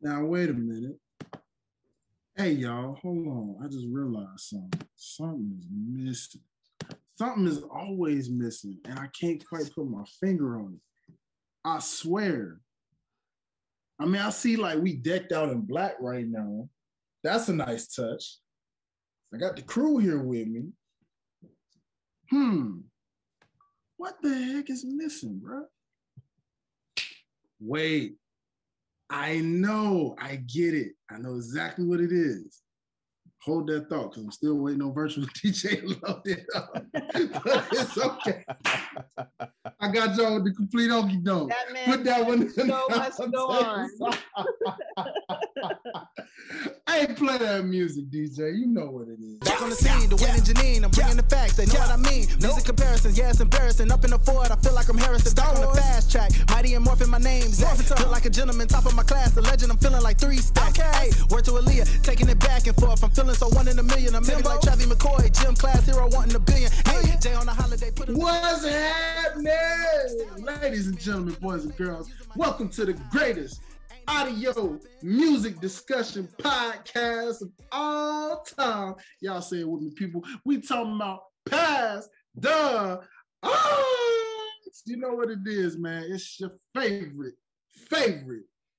Now, wait a minute. Hey, y'all, hold on. I just realized something. Something is missing. Something is always missing, and I can't quite put my finger on it. I swear. I mean, I see like we decked out in black right now. That's a nice touch. I got the crew here with me. Hmm. What the heck is missing, bro? Wait. I know. I get it. I know exactly what it is. Hold that thought because I'm still waiting on virtual DJ to load it up. But it's okay. I got y'all with the complete okie doke. Put that one in so much go on. I ain't play that music, DJ. You know what it is. Back on the scene, Dwayne and Janean, I'm bringing the facts, they know what I mean. Music comparisons, yeah, it's embarrassing. Up in the Ford, I feel like I'm Harrison. Back on the fast track, mighty and morphin' my name, Zach. Feel like a gentleman, top of my class, the legend, I'm feeling like 3 stacks. Hey, word to Aaliyah, taking it back and forth. I'm feeling so 1 in a million. I'm maybe like Travis McCoy, gym class hero, wanting a billion. Hey, Jay on the holiday, put What's happening? Ladies and gentlemen, boys and girls, welcome to the greatest audio music discussion podcast of all time. Y'all say it with me, people. We talking about Pass the Ox. You know what it is, man. It's your favorite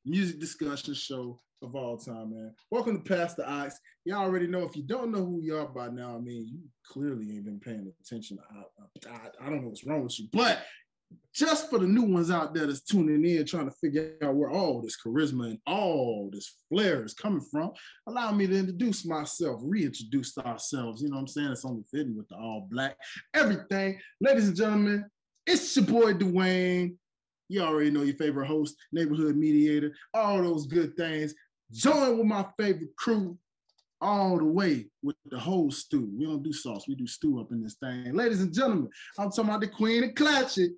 music discussion show of all time, man. Welcome to Pass the Ox. Y'all already know. If you don't know who you are by now, I mean, you clearly ain't been paying attention. I don't know what's wrong with you, but just for the new ones out there that's tuning in, trying to figure out where all this charisma and all this flair is coming from, allow me to introduce myself, reintroduce ourselves. You know what I'm saying? It's only fitting with the all black, everything. Ladies and gentlemen, it's your boy Dwayne. You already know your favorite host, neighborhood mediator, all those good things. Join with my favorite crew all the way with the whole stew. We don't do sauce, we do stew up in this thing. Ladies and gentlemen, I'm talking about the queen of clutch it.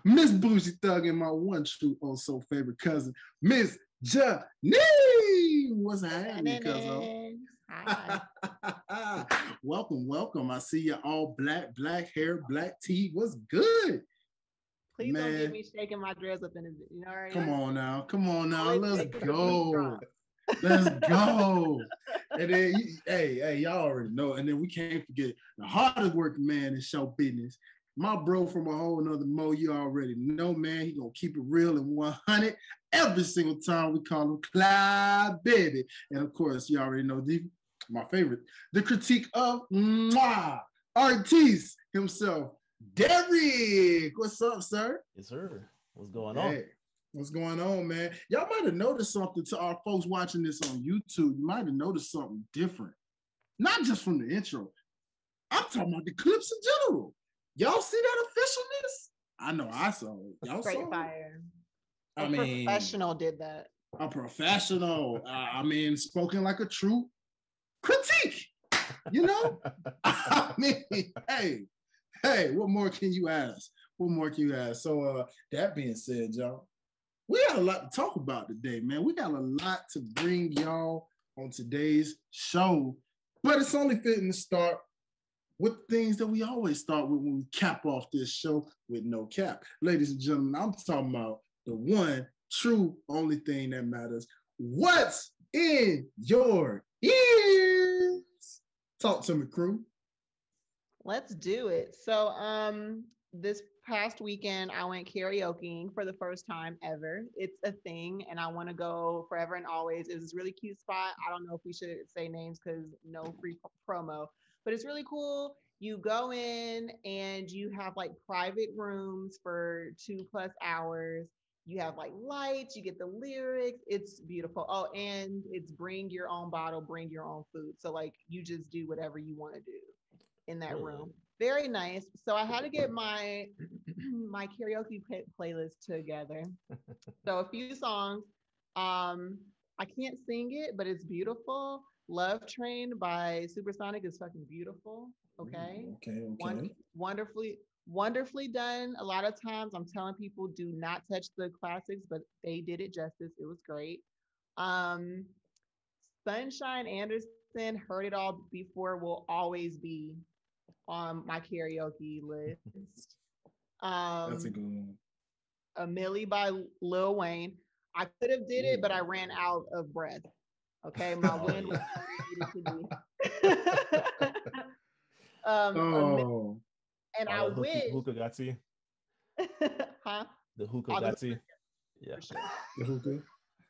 Miss Bougie Thug and my one true also favorite cousin, Miss Janean. What's happening, cousin? Welcome. I see you all black hair, black teeth. What's good? Please don't get me shaking my dress up in a bit. You know, right? Come on now. Let's go. Let's go. And then, hey, y'all already know. And then we can't forget the hardest working man in show business. My bro from a whole nother mo, you already know, man. He gonna keep it real and 100 every single time we call him Clyde Baby. And of course, you already know my favorite, the critique of artiste himself, Derrick. What's up, sir? Yes, sir. What's going on? What's going on, man? Y'all might have noticed something to our folks watching this on YouTube. You might have noticed something different. Not just from the intro. I'm talking about the clips in general. Y'all see that officialness? I know I saw it. Y'all Straight saw fire. it? Professional did that. A professional. Spoken like a true critique. You know? I mean, hey, what more can you ask? So that being said, y'all, we got a lot to talk about today, man. We got a lot to bring y'all on today's show, but it's only fitting to start with things that we always start with when we cap off this show with no cap. Ladies and gentlemen, I'm talking about the one true only thing that matters. What's in your ears? Talk to me, crew. Let's do it. So this past weekend, I went karaokeing for the first time ever. It's a thing, and I want to go forever and always. It's this really cute spot. I don't know if we should say names because no free promo, but it's really cool. You go in and you have like private rooms for 2+ hours. You have like lights, you get the lyrics. It's beautiful. Oh, and it's bring your own bottle, bring your own food. So like you just do whatever you want to do in that room. Very nice. So I had to get my my karaoke playlist together. So a few songs. I can't sing it, but it's beautiful. Love Train by Supersonic is fucking beautiful. Okay. Okay. Wonderfully done. A lot of times I'm telling people do not touch the classics, but they did it justice. It was great. Sunshine Anderson, Heard It All Before, will always be on my karaoke list. That's a good one. A Millie by Lil Wayne. I could have did it, but I ran out of breath. Okay, my wind was needed to be. And I wish hookah got to you. Huh? The hookah got to you. Yeah. For sure. The hookah.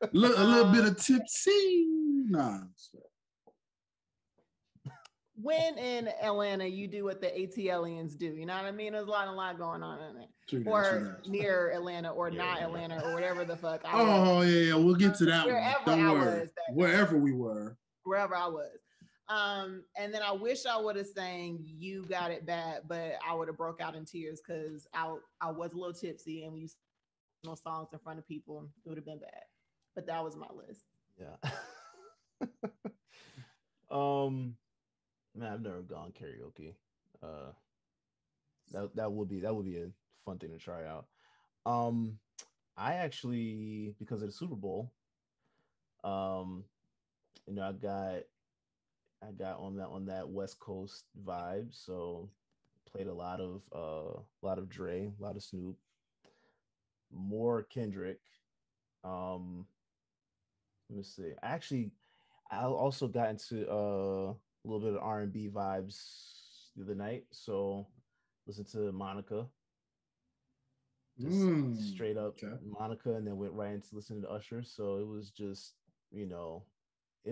A little bit of tipsy. Nah. When in Atlanta, you do what the ATLians do. You know what I mean? There's a lot going on in it. True or that. Near Atlanta, or not Atlanta, or whatever the fuck. Yeah. We'll get to that wherever one. Don't I worry. Was wherever we were. Wherever I was. And then I wish I would have sang "You Got It Bad," but I would have broke out in tears because I was a little tipsy, and when you sing songs in front of people, it would have been bad. But that was my list. Yeah. Man, I've never gone karaoke. That would be a fun thing to try out. I actually, because of the Super Bowl, I got on that West Coast vibe, so played a lot of Dre, a lot of Snoop, more Kendrick. Let me see. I also got into a little bit of R&B vibes the other night, so listen to Monica, just straight up Monica, and then went right into listening to Usher. So it was just, it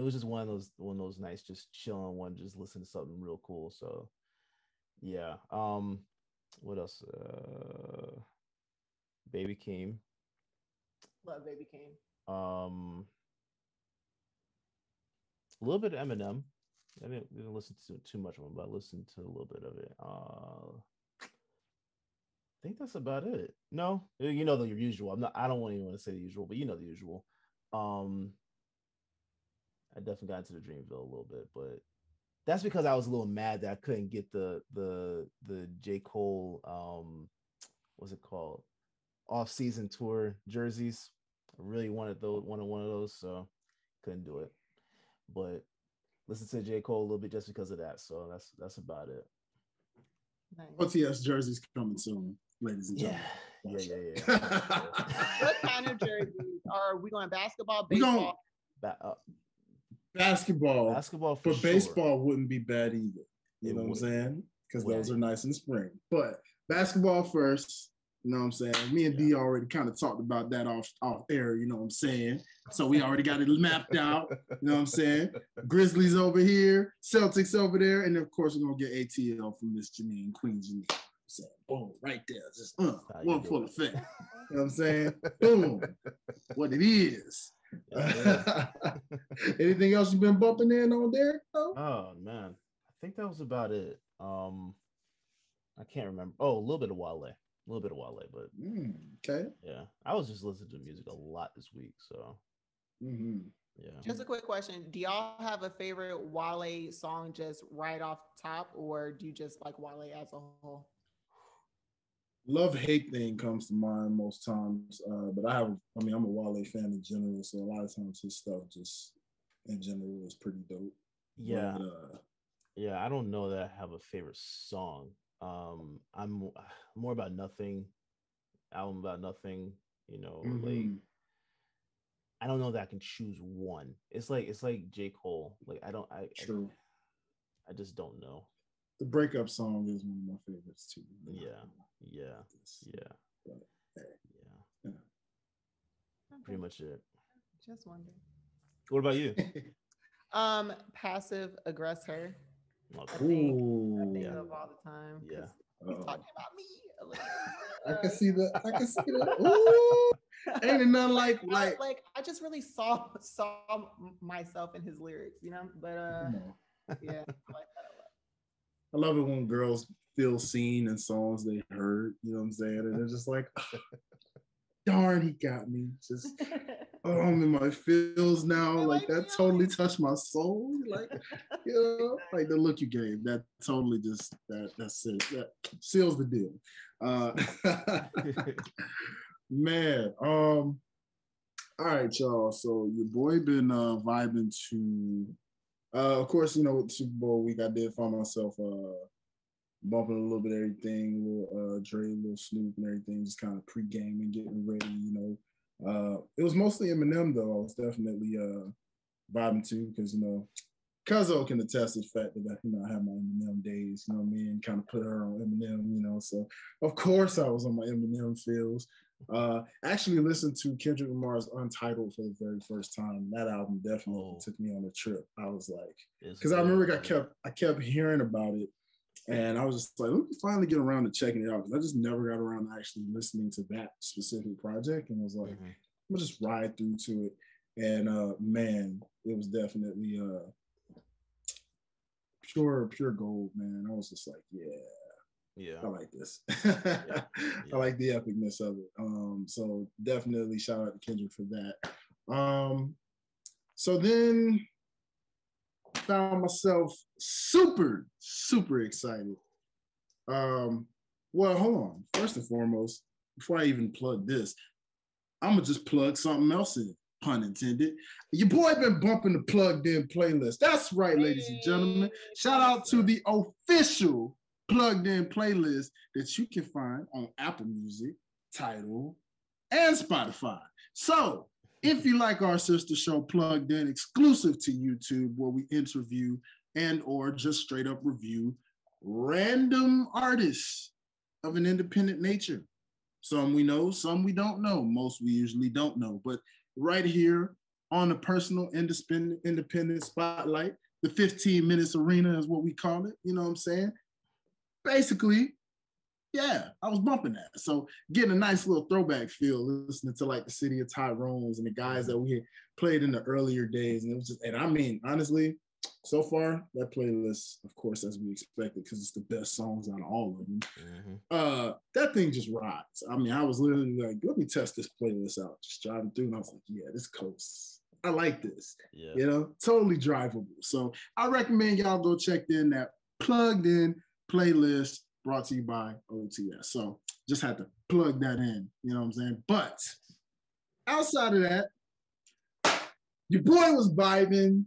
was just one of those nights, just chilling, one just listen to something real cool. So yeah. What else? Baby Keem. Love Baby Keem. A little bit of Eminem. I didn't listen to too much of him, but I listened to a little bit of it. I think that's about it. No, the usual. I don't want anyone to say the usual, but the usual. I definitely got into the Dreamville a little bit, but that's because I was a little mad that I couldn't get the J. Cole what's it called? Off-season tour jerseys. I really wanted one of those, so couldn't do it. But listen to J. Cole a little bit just because of that. So that's about it. Nice. OTS jerseys coming soon, ladies and gentlemen. Yeah. What kind of jerseys? Are we going basketball, baseball? Basketball. Basketball for sure. Baseball wouldn't be bad either. You know what I'm saying? Because those are nice in spring. But basketball first. You know what I'm saying? Me and D already kind of talked about that off air, you know what I'm saying? So we already got it mapped out, you know what I'm saying? Grizzlies over here, Celtics over there, and of course we're going to get ATL from Miss Janean, Queen Janean. So, boom, right there. Just one full effect. You know what I'm saying? Boom. What it is. Anything else you've been bumping in on there? Oh, man. I think that was about it. I can't remember. Oh, a little bit of Wale, but okay. Yeah, I was just listening to music a lot this week, so yeah. Just a quick question: do y'all have a favorite Wale song just right off top, or do you just like Wale as a whole? Love-hate thing comes to mind most times, but I'm a Wale fan in general, so a lot of times his stuff just in general is pretty dope. Yeah, but, I don't know that I have a favorite song. I'm more about nothing. Album about nothing. Like I don't know that I can choose one. It's like J. Cole. Like True. I just don't know. The breakup song is one of my favorites too. Yeah. Pretty much it. Just wondering. What about you? Passive aggressor. Oh, I think of all the time. Yeah. He's talking about me. I can see that. Ooh. Ain't it nothing like I just really saw myself in his lyrics, But yeah, I like that a lot. I love it when girls feel seen in songs they heard. You know what I'm saying? And they're just like, darn, he got me. Just I'm in my feels now. Like that totally touched my soul. Like, like the look you gave. That totally just that's it. That seals the deal. Man. All right, y'all. So your boy been vibing to of course, with the Super Bowl week, I did find myself bumping a little bit of everything, little Dre, little Snoop and everything, just kind of pre-gaming, getting ready, It was mostly Eminem though. I was definitely vibing to because Cuzzo can attest to the fact that I had my Eminem days. You know what I mean? Kind of put her on Eminem. So of course I was on my Eminem feels. Actually listened to Kendrick Lamar's Untitled for the very first time. That album definitely took me on a trip. I was like, because I remember I kept hearing about it, and I was just like, let me finally get around to checking it out because I just never got around to actually listening to that specific project, and was like, I'm gonna just ride through to it. And man, it was definitely pure gold, man. I was just like, yeah, I like this. I like the epicness of it. So definitely shout out to Kendrick for that. So then found myself super excited. Well, hold on. First and foremost, before I even plug this, I'm gonna just plug something else in, pun intended. Your boy been bumping the Plugged In playlist. That's right, ladies and gentlemen. Shout out to the official Plugged In playlist that you can find on Apple Music, Tidal, and Spotify. So if you like our sister show Plugged In, exclusive to YouTube, where we interview and or just straight up review random artists of an independent nature. Some we know, some we don't know. Most we usually don't know. But right here on the personal independent spotlight, the 15 minutes arena is what we call it. You know what I'm saying? Basically, yeah, I was bumping that. So getting a nice little throwback feel, listening to like the City of Tyrone's and the guys that we had played in the earlier days. And it was just, and I mean, honestly, so far, that playlist, of course, as we expected, because it's the best songs out of all of them. That thing just rides. I mean, I was literally like, let me test this playlist out. Just driving through, and I was like, yeah, this coast. I like this. Yeah. Totally drivable. So I recommend y'all go check in that Plugged In playlist brought to you by OTS. So just had to plug that in, you know what I'm saying? But outside of that, your boy was vibing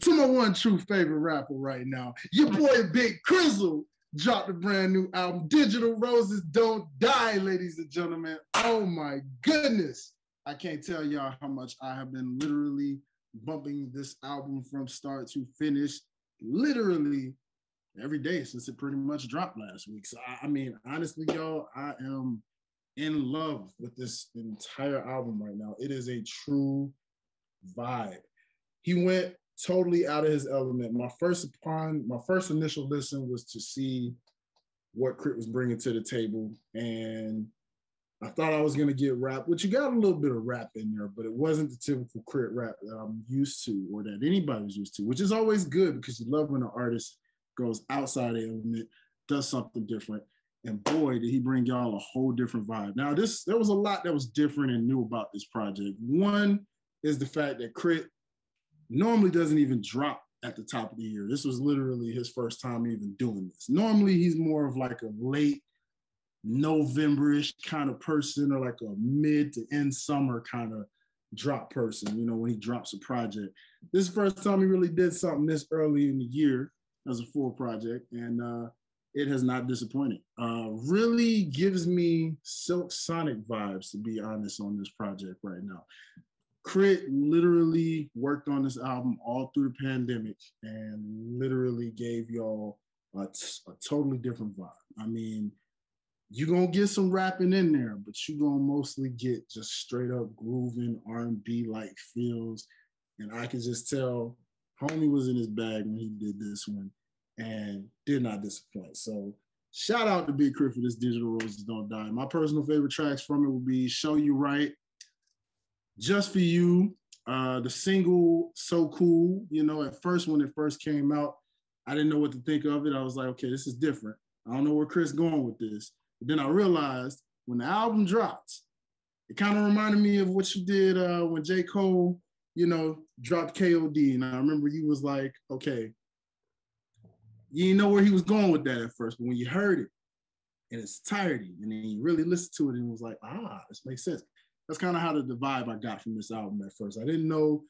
to my one true favorite rapper right now. Your boy Big Crizzle dropped a brand new album, Digital Roses Don't Die, ladies and gentlemen. Oh my goodness. I can't tell y'all how much I have been literally bumping this album from start to finish, literally every day since it pretty much dropped last week. So I mean, honestly, y'all, I am in love with this entire album right now. It is a true vibe. He went totally out of his element. My first initial listen was to see what Crit was bringing to the table, and I thought I was gonna get rap, which you got a little bit of rap in there, but it wasn't the typical Crit rap that I'm used to or that anybody's used to, which is always good because you love when an artist goes outside the element, does something different. And boy, did he bring y'all a whole different vibe. Now, there was a lot that was different and new about this project. One is the fact that Crit normally doesn't even drop at the top of the year. This was literally his first time even doing this. Normally, he's more of like a late November-ish kind of person, or like a mid to end summer kind of drop person, when he drops a project. This is the first time he really did something this early in the year as a full project, and it has not disappointed. Really gives me Silk Sonic vibes, to be honest, on this project right now. Crit literally worked on this album all through the pandemic and literally gave y'all a totally different vibe. I mean, you're going to get some rapping in there, but you're going to mostly get just straight up grooving R&B-like feels. And I can just tell homie was in his bag when he did this one and did not disappoint. So shout out to Big Crit for this Digital Roses Don't Die. My personal favorite tracks from it will be Show You Right, Just For You, the single So Cool. At first, when it first came out, I didn't know what to think of it. I was like, okay, this is different. I don't know where Chris going with this. But then I realized when the album dropped, it kind of reminded me of what you did when J. Cole, dropped KOD. And I remember you was like, okay, you didn't know where he was going with that at first, but when you heard it in its entirety, and then you really listened to it and was like, this makes sense. That's kind of how the vibe I got from this album at first. I didn't know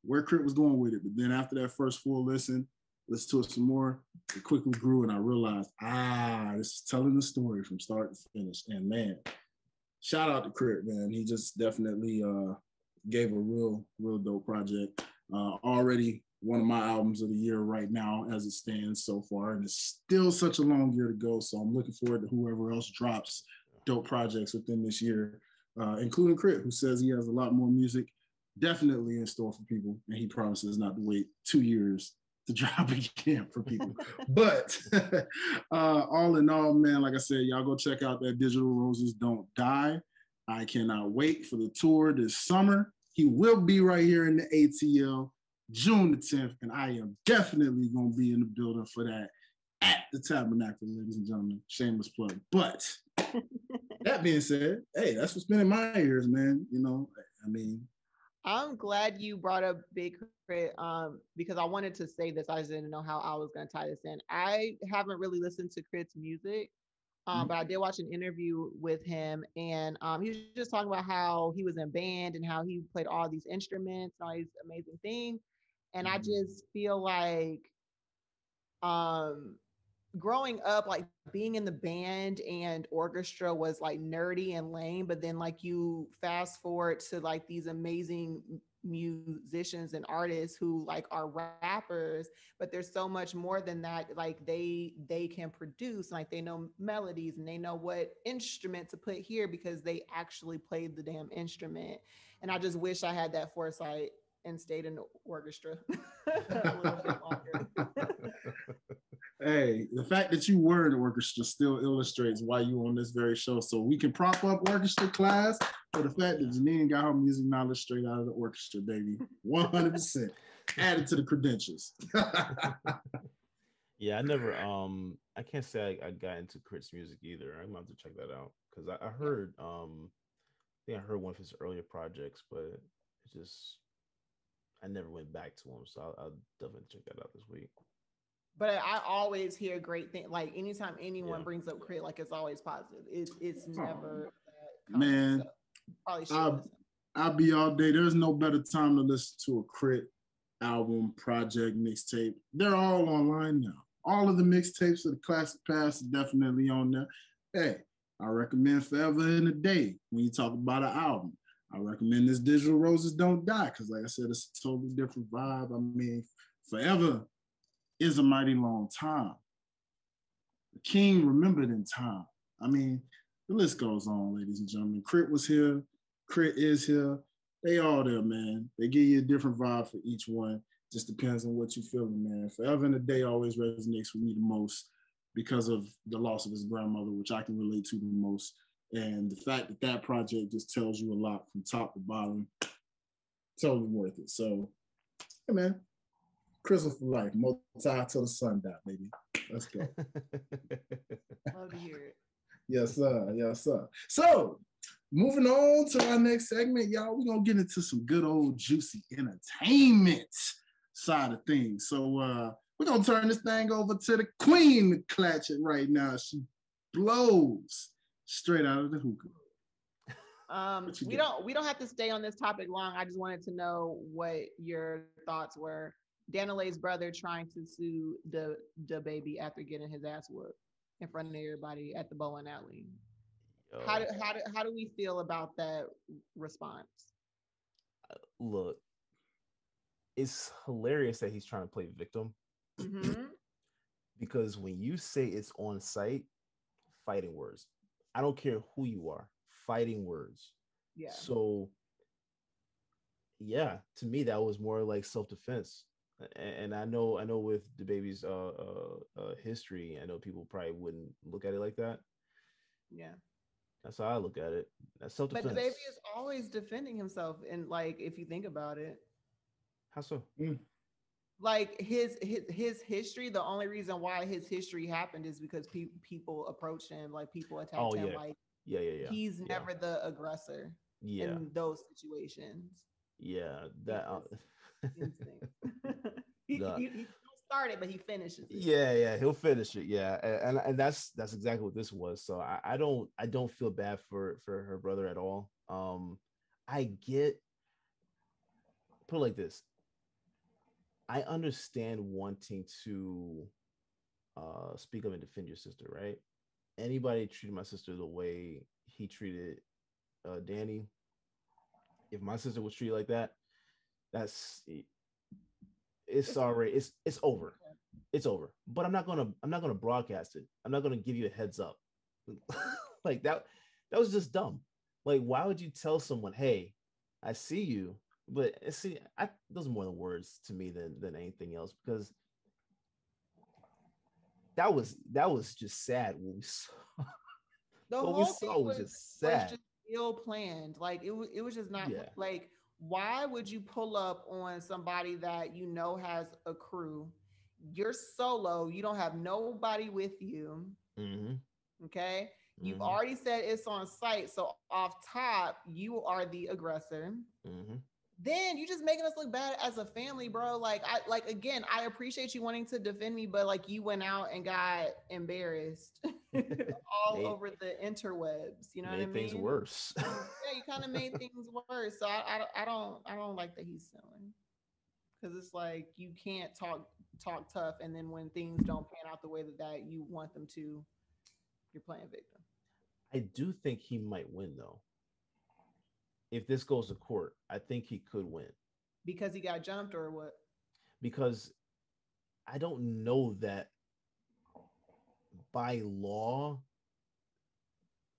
where Crit was going with it, but then after that first full listen to it some more, it quickly grew, and I realized, this is telling the story from start to finish. And man, shout out to Crit, man. He just definitely gave a real dope project. Already one of my albums of the year right now as it stands so far, and it's still such a long year to go. So I'm looking forward to whoever else drops dope projects within this year, including Crit, who says he has a lot more music definitely in store for people, and he promises not to wait 2 years to drop again for people. But all in all, man, like I said, y'all go check out that Digital Roses Don't Die. I cannot wait for the tour this summer. He will be right here in the ATL June the 10th, and I am definitely going to be in the building for that at the Tabernacle, ladies and gentlemen. Shameless plug. But that being said, hey, that's what's been in my ears, man. You know, I mean, I'm glad you brought up Big Crit because I wanted to say this. I just didn't know how I was going to tie this in. I haven't really listened to Crit's music, but I did watch an interview with him, and he was just talking about how he was in band and how he played all these instruments and all these amazing things. And I just feel like growing up, like being in the band and orchestra was like nerdy and lame, but then like you fast forward to like these amazing musicians and artists who like are rappers, but there's so much more than that. Like they can produce, like they know melodies and they know what instrument to put here because they actually played the damn instrument. And I just wish I had that foresight and stayed in the orchestra a little bit longer. Hey, the fact that you were in the orchestra still illustrates why you on this very show. So we can prop up orchestra class for the fact that Janean got her music knowledge straight out of the orchestra, baby. 100% added to the credentials. Yeah, I never I can't say I got into Crit's music either. I'm gonna have to check that out because I heard I think I heard one of his earlier projects, but it's just I never went back to him. So I'll definitely check that out this week. But I always hear great things. Like anytime anyone brings up Crit, like it's always positive. It's never that man. So I'll be all day. There's no better time to listen to a Crit album, project, mixtape. They're all online now. All of the mixtapes of the classic past are definitely on there. Hey, I recommend Forever in a Day when you talk about an album. I recommend this Digital Roses Don't Die because, like I said, it's a totally different vibe. I mean, Forever is a mighty long time. The king remembered in time. I mean, the list goes on, ladies and gentlemen. Crit was here. Crit is here. They all there, man. They give you a different vibe for each one. Just depends on what you're feeling, man. Forever in a Day always resonates with me the most because of the loss of his grandmother, which I can relate to the most. And the fact that that project just tells you a lot from top to bottom, totally worth it. So, hey, man. Crystal for life, multi till the sun down, baby. Let's go. Love to hear it. Yes, sir. Yes, sir. So, moving on to our next segment, y'all, we're going to get into some good old juicy entertainment side of things. So, we're going to turn this thing over to the queen to clutch it right now. She blows straight out of the hookah. We don't have to stay on this topic long. I just wanted to know what your thoughts were. Daniel's brother trying to sue the baby after getting his ass whooped in front of everybody at the bowling alley. How do we feel about that response? Look, it's hilarious that he's trying to play victim. Mm-hmm. Because when you say it's on site, fighting words. I don't care who you are, fighting words. Yeah. So, yeah, to me that was more like self-defense. And I know with the baby's history, I know people probably wouldn't look at it like that. Yeah. That's how I look at it. That's self-defense. But the baby is always defending himself, and like if you think about it. How so? Like his history, the only reason why his history happened is because people approached him, like people attacked him. Like he's never the aggressor in those situations. Yeah, that he started, but he finishes it. Yeah, he'll finish it. Yeah, and that's exactly what this was. So I don't feel bad for her brother at all. I get, put it like this. I understand wanting to speak up and defend your sister, right? Anybody treated my sister the way he treated Danny, if my sister was treated like that, it's already it's over. It's over. But I'm not gonna broadcast it. I'm not gonna give you a heads up. Like that was just dumb. Like, why would you tell someone, hey, I see you? But see, those are more than words to me than anything else, because that was just sad when we saw. The what whole we saw thing was just sad. was just ill planned. Like it was just not Yeah. like, why would you pull up on somebody that you know has a crew? You're solo, you don't have nobody with you. Mm-hmm. Okay. You've Mm-hmm. already said it's on site. So off top, you are the aggressor. Mm-hmm. Then you just making us look bad as a family, bro. Like again, I appreciate you wanting to defend me, but like you went out and got embarrassed all over the interwebs. You know what I mean? Made things worse. Yeah, you kind of made things worse. So I don't like that he's suing, because it's like you can't talk tough, and then when things don't pan out the way that you want them to, you're playing victim. I do think he might win, though. If this goes to court, I think he could win. Because he got jumped, or what? Because I don't know that by law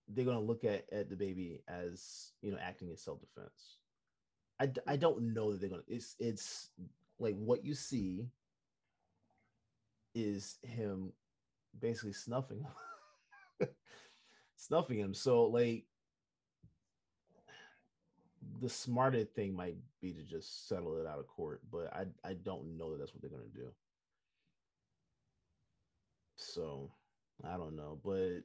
they're going to look at the baby as, acting in self-defense. I don't know that they're going to. It's like what you see is him basically snuffing him. So like, the smarter thing might be to just settle it out of court, but I don't know that that's what they're going to do. So I don't know, but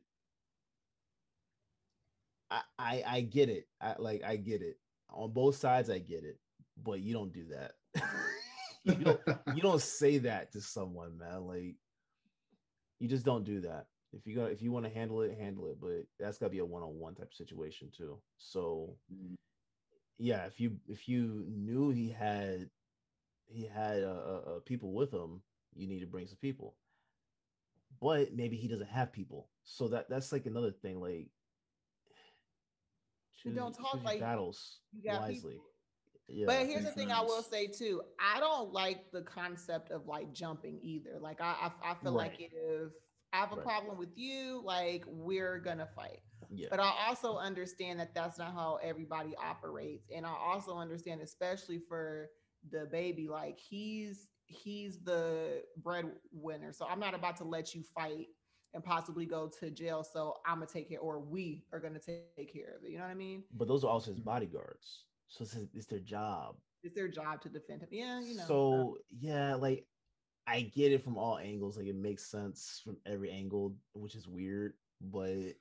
I get it. I get it on both sides. I get it, but you don't do that. you don't say that to someone, man. Like, you just don't do that. If you want to handle it, but that's gotta be a one-on-one type of situation too. So yeah, if you knew he had people with him, you need to bring some people. But maybe he doesn't have people, so that's like another thing. Like, you don't talk like battles wisely. Yeah, but here's the thing I will say too. I don't like the concept of like jumping either. Like I feel like if I have a problem with you, like we're gonna fight. Yeah. But I also understand that that's not how everybody operates, and I also understand, especially for the baby, like he's the breadwinner. So I'm not about to let you fight and possibly go to jail. So I'm gonna take care, or we are gonna take care of it. You know what I mean? But those are also his bodyguards, so it's their job. It's their job to defend him. Yeah, So yeah, like I get it from all angles. Like it makes sense from every angle, which is weird, but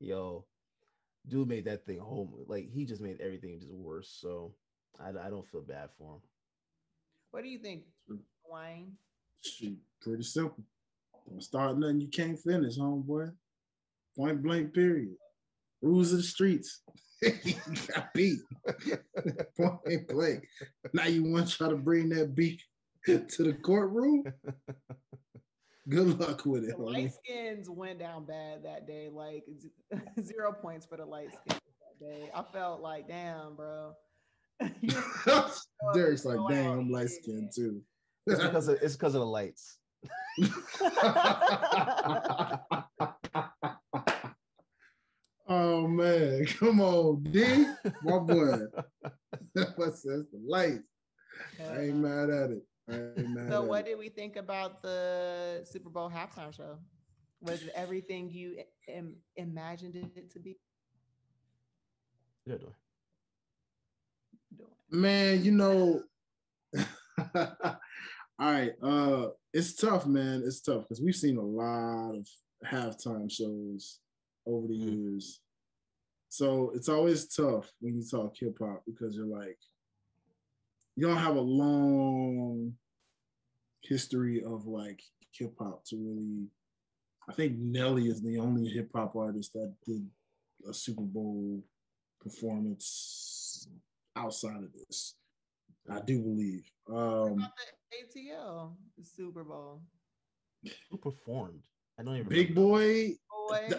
yo, dude made that thing home. Like he just made everything just worse. So I don't feel bad for him. What do you think, Dwayne? Pretty simple. Don't start nothing you can't finish, homeboy. Point blank, period. Rules of the streets. You got beat. Point blank. Now you want to try to bring that beat to the courtroom? Good luck with it. The light skins went down bad that day. Like 0 points for the light skins that day. I felt like, damn, bro. Derrick's like, dang, I'm light skinned too. It's because of the lights. Oh man, come on, D, my boy. That's the lights. I ain't mad at it. So what did we think about the Super Bowl halftime show? Was it everything you imagined it to be? Yeah, man, all right, it's tough, man. It's tough because we've seen a lot of halftime shows over the years. So it's always tough when you talk hip hop because you're like, you don't have a long history of like hip hop to really. I think Nelly is the only hip hop artist that did a Super Bowl performance outside of this. I do believe. What about the ATL, the Super Bowl? Who performed? I don't even Big Boy.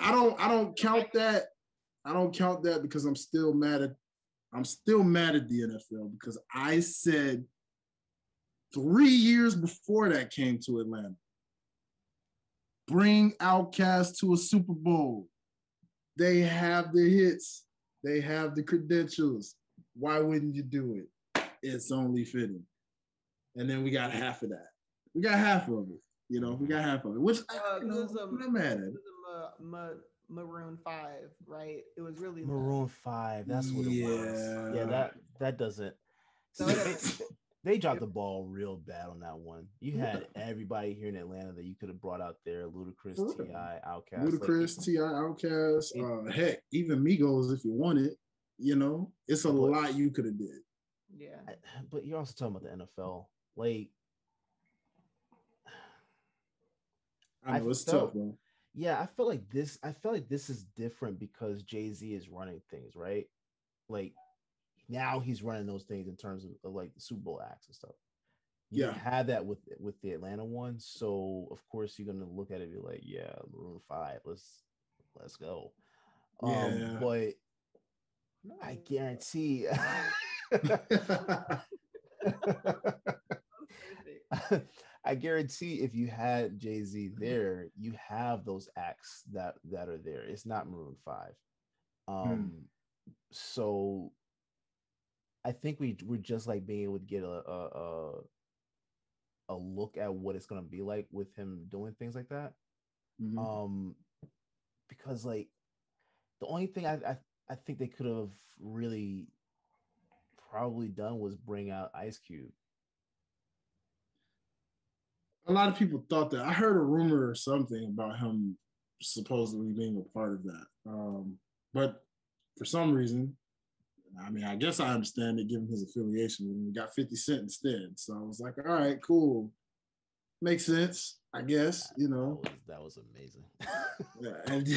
I don't count that I don't count that because I'm still mad at the NFL because I said 3 years before that came to Atlanta, bring Outkast to a Super Bowl. They have the hits. They have the credentials. Why wouldn't you do it? It's only fitting. And then we got half of that. We got half of it. We got half of it. Which I'm not mad at. It was Maroon 5, right? It was really Maroon 5. That's what it was. Yeah, that doesn't. So they dropped the ball real bad on that one. You had everybody here in Atlanta that you could have brought out there. Ludacris, T.I., Outkast. Ludacris, T.I., Outkast. Heck, even Migos if you wanted. It's a lot you could have did. Yeah. But you're also talking about the NFL. Like, I know it's tough, bro. Yeah, I feel like this is different because Jay-Z is running things, right? Like now he's running those things in terms of like the Super Bowl acts and stuff. You had that with the Atlanta one, so of course you're gonna look at it and be like, yeah, Maroon 5, let's go. Yeah. But I guarantee I guarantee if you had Jay-Z there, you have those acts that are there. It's not Maroon 5. So I think we're just like being able to get a look at what it's gonna be like with him doing things like that. Because like the only thing I think they could have really probably done was bring out Ice Cube. A lot of people thought that. I heard a rumor or something about him supposedly being a part of that. But for some reason, I mean, I guess I understand it given his affiliation when we got 50 Cent instead. So I was like, all right, cool. Makes sense, I guess, That was amazing. And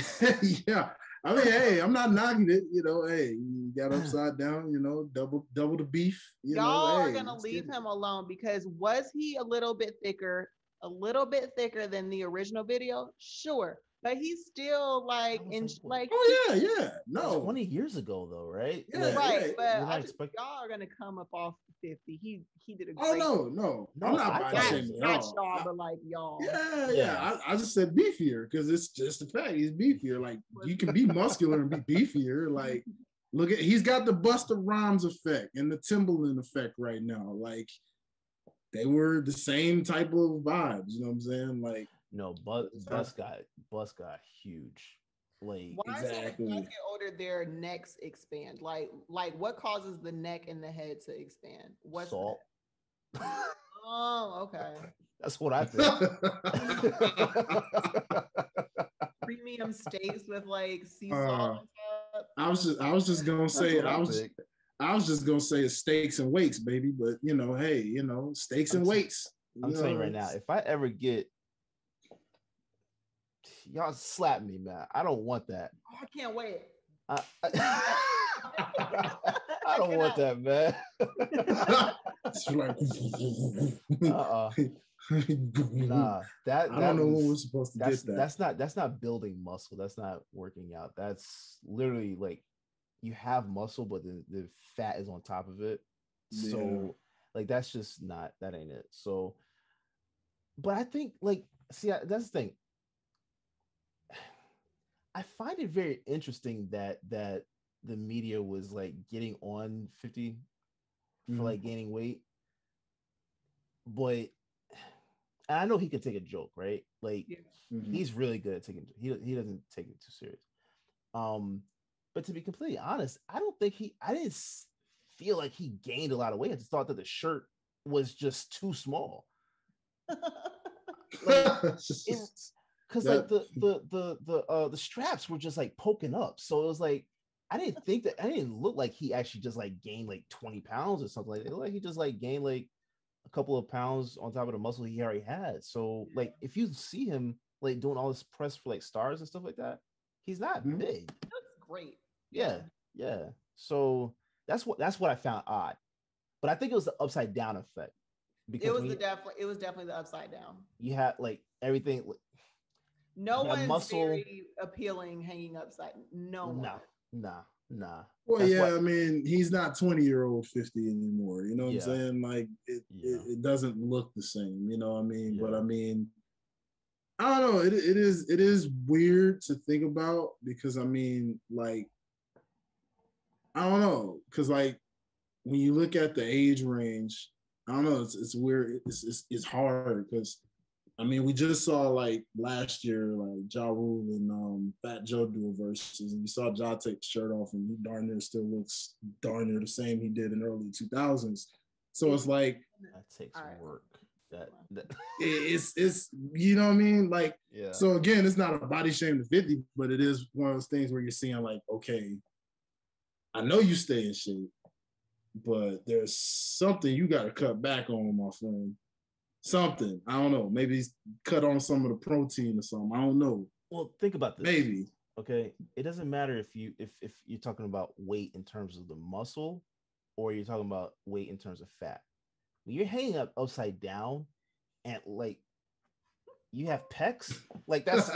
yeah. I mean, hey, I'm not knocking it. Hey, you got Upside Down, double the beef. Y'all are going to leave him alone because was he a little bit thicker than the original video? Sure. But he's still like, oh yeah. No. 20 years ago though, right? Yeah, right. But y'all are going to come up off 50. He did a great. Oh, no. I'm not body shaming at all. Y'all, but like y'all. Yeah. I just said beefier because it's just a fact. He's beefier. Like you can be muscular and be beefier. Like look at he's got the Busta Rhymes effect and the Timbaland effect right now. Like they were the same type of vibes. You know what I'm saying? Like no, Bus got huge. Like why exactly. As get older, their necks expand. Like what causes the neck and the head to expand? What's salt? Oh, okay. That's what I think. Premium steaks with like sea salt on top. I was just gonna say I was just gonna say it's steaks and weights, baby. But hey, steaks and weights. I'm telling you right now, if I ever get y'all slap me, man. I don't want that. Oh, I can't wait. I don't want that, man. It's like, nah, that I don't know what we're supposed to get that. That's not building muscle. That's not working out. That's literally like you have muscle, but the fat is on top of it. Yeah. So like that's just not that ain't it. So, but I think like that's the thing. I find it very interesting that the media was like getting on 50 for like gaining weight, but I know he can take a joke, right? Like he's really good at taking. He doesn't take it too serious. But to be completely honest, I didn't feel like he gained a lot of weight. I just thought that the shirt was just too small. Because like the straps were just like poking up, so it was like I didn't look like he actually just like gained like 20 pounds or something like that. It looked like he just like gained like a couple of pounds on top of the muscle he already had. So like if you see him like doing all this press for like stars and stuff like that, he's not big. That's great. Yeah. So that's what I found odd, but I think it was the upside down effect. Because it was definitely the upside down. You had like everything. No one's muscle. Very appealing hanging upside. No. Nah. Well, That's yeah, why. I mean, he's not 20-year-old 50 anymore. You know what I'm Yeah, saying? Like it doesn't look the same. You know what I mean? But yeah. I mean, I don't know. It is weird to think about because I mean, like, I don't know, because like when you look at the age range, I don't know. It's weird. It's hard because I mean we just saw like last year like Ja Rule and Fat Joe do a versus, and you saw Ja take the shirt off, and he darn near still looks darn near the same he did in early 2000s. So it's like That takes work. That it's you know what I mean, like yeah. so again, it's not a body shame to 50, but it is one of those things where you're seeing like, okay, I know you stay in shape, but there's something you got to cut back on, my friend. Something. I don't know. Maybe cut on some of the protein or something. I don't know. Well, think about this. Maybe. Okay, it doesn't matter if you're talking about weight in terms of the muscle, or you're talking about weight in terms of fat. When you're hanging up upside down, and like you have pecs, like that's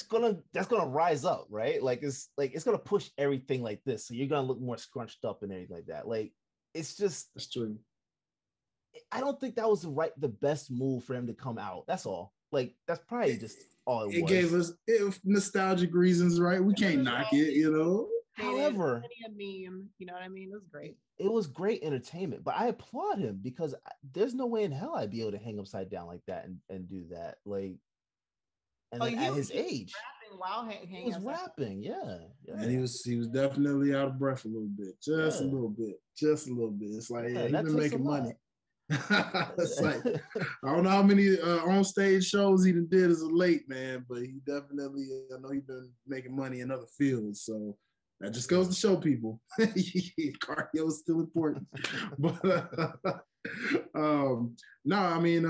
gonna rise up, right? Like it's gonna push everything like this, so you're gonna look more scrunched up and everything like that. Like it's just that's true. I don't think that was the best move for him to come out. That's all. Like that's probably just all it was. Gave us nostalgic reasons, right? We can't knock it, you know. However, a meme, you know what I mean? It was great. It was great entertainment, but I applaud him because there's no way in hell I'd be able to hang upside down like that and do that. Like, and then at his age, he was rapping, yeah. And he was definitely out of breath a little bit, just a little bit. It's like he's been making money. It's like I don't know how many on stage shows he did as a late man, but he definitely I know he's been making money in other fields. So that just goes to show people cardio is still important. But no, I mean,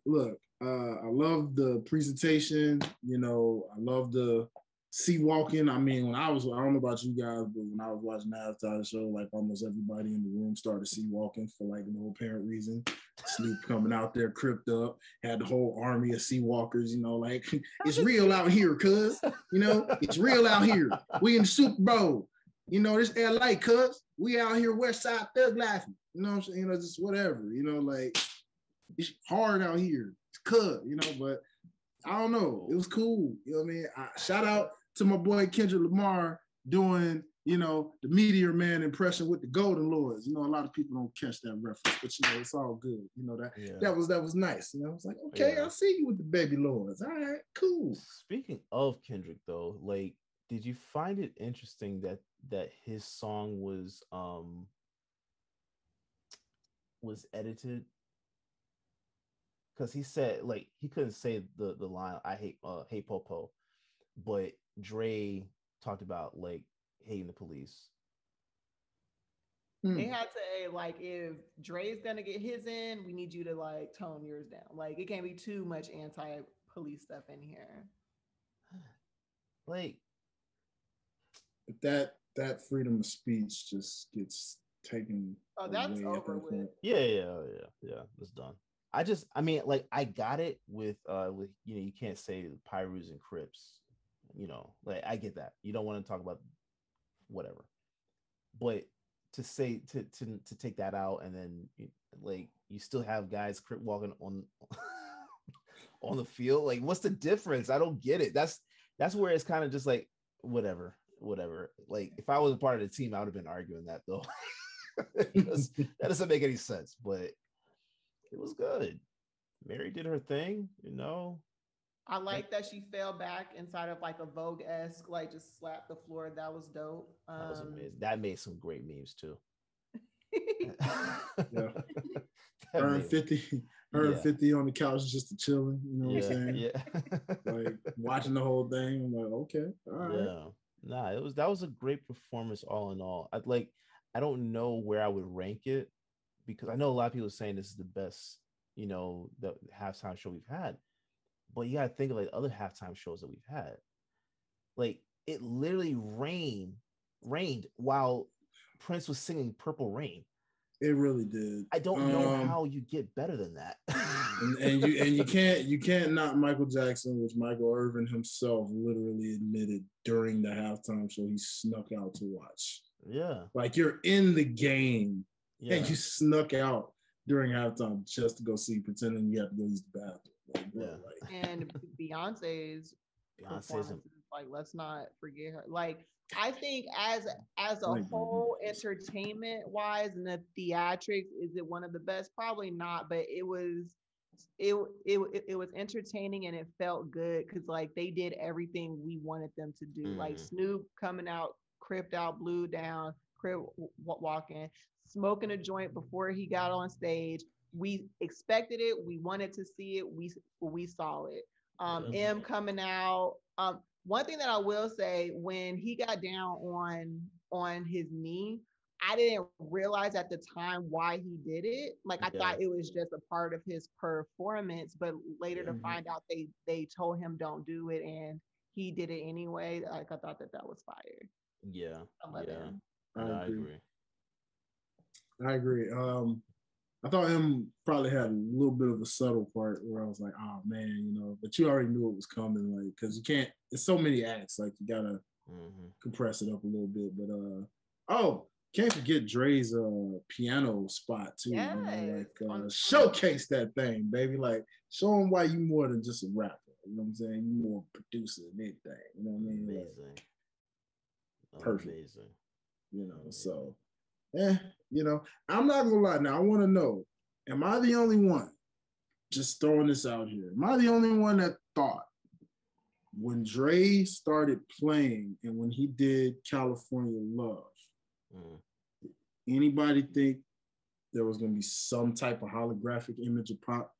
look, I love the presentation. You know, I love the sea walking. I mean, I don't know about you guys, but when I was watching the halftime show, like almost everybody in the room started sea walking for like no apparent reason. Snoop coming out there, cripped up, had the whole army of sea walkers, you know, like it's real out here, cuz, you know, it's real out here. We in the Super Bowl, you know, this LA, cuz, we out here West Side Thug laughing, you know what I'm saying, you know, just whatever, you know, like it's hard out here, it's cuz, you know, but I don't know, it was cool, you know what I mean? Shout out to my boy Kendrick Lamar doing, you know, the Meteor Man impression with the Golden Lords. You know, a lot of people don't catch that reference, but you know, it's all good. You know, that was nice. You know, I was like, okay, I see you with the Baby Lords. All right, cool. Speaking of Kendrick though, like, did you find it interesting that his song was edited? Because he said like he couldn't say the line I hate Popo, but Dre talked about like hating the police. They had to like, if Dre's gonna get his in, we need you to like tone yours down. Like it can't be too much anti-police stuff in here. Like that freedom of speech just gets taken. Oh, that's over with. Yeah. It's done. I mean, like I got it with you know, you can't say Pyrus and Crips. You know, like I get that. You don't want to talk about whatever. But to say to take that out and then like you still have guys crip walking on on the field, like what's the difference? I don't get it. That's where it's kind of just like whatever. Like if I was a part of the team, I would have been arguing that though. Because that doesn't make any sense, but it was good. Mary did her thing, you know. I like that she fell back inside of like a Vogue-esque, like just slapped the floor. That was dope. That was amazing. That made some great memes too. Yeah. Her and 50 on the couch just chilling, you know what I'm saying? Yeah. Like watching the whole thing. I'm like, okay, all right. Yeah. Nah, that was a great performance all in all. I don't know where I would rank it because I know a lot of people are saying this is the best, you know, the halftime show we've had. But you gotta think of like other halftime shows that we've had. Like it literally rained while Prince was singing Purple Rain. It really did. I don't know how you get better than that. you can't knock Michael Jackson, which Michael Irvin himself literally admitted during the halftime show he snuck out to watch. Yeah. Like you're in the game and you Yeah. snuck out during halftime just to go see, pretending you have to go use the bathroom. Like, bro, Yeah. like, And Beyonce's performances, like let's not forget her. Like I think as a Like, whole, entertainment wise, and the theatrics, is it one of the best? Probably not, but it was it was entertaining and it felt good because like they did everything we wanted them to do. Like Snoop coming out, cripped out, blew down, crip walking, smoking a joint before he got on stage. We expected it. We wanted to see it. We saw it. M coming out. One thing that I will say, when he got down on his knee, I didn't realize at the time why he did it. Like I thought it was just a part of his performance, but later to find out they told him don't do it and he did it anyway. Like I thought that was fire. Yeah. I agree. I agree. I thought him probably had a little bit of a subtle part where I was like, oh man, you know, but you already knew it was coming, like, because you can't, it's so many acts, like you gotta compress it up a little bit. But can't forget Dre's piano spot too. Yes. You know, like showcase that thing, baby. Like show them why you more than just a rapper. You know what I'm saying? You more producer than anything. You know what I mean? Amazing. Like, perfect. Amazing. You know, so you know, I'm not gonna lie. Now I want to know, am I the only one? Just throwing this out here. Am I the only one that thought when Dre started playing and when he did California Love, anybody think there was gonna be some type of holographic image of Pop?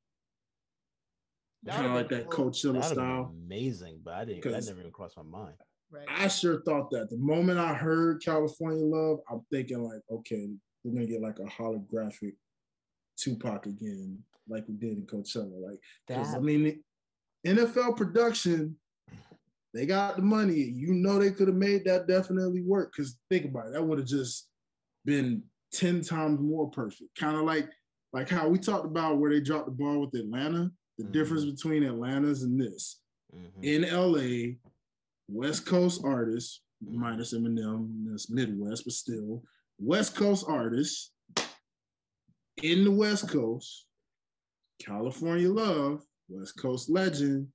Kind of like that Coachella style. Amazing, but that never even crossed my mind. Right. I sure thought that. The moment I heard California Love, I'm thinking like, okay, we're gonna get like a holographic Tupac again, like we did in Coachella. Like, because I mean, NFL production, they got the money. You know, they could have made that definitely work. Because think about it, that would have just been 10 times more perfect. Kind of like how we talked about where they dropped the ball with Atlanta. The difference between Atlanta's and this. In LA, West Coast artists, minus Eminem, that's Midwest, but still, West Coast artists in the West Coast, California Love, West Coast Legend,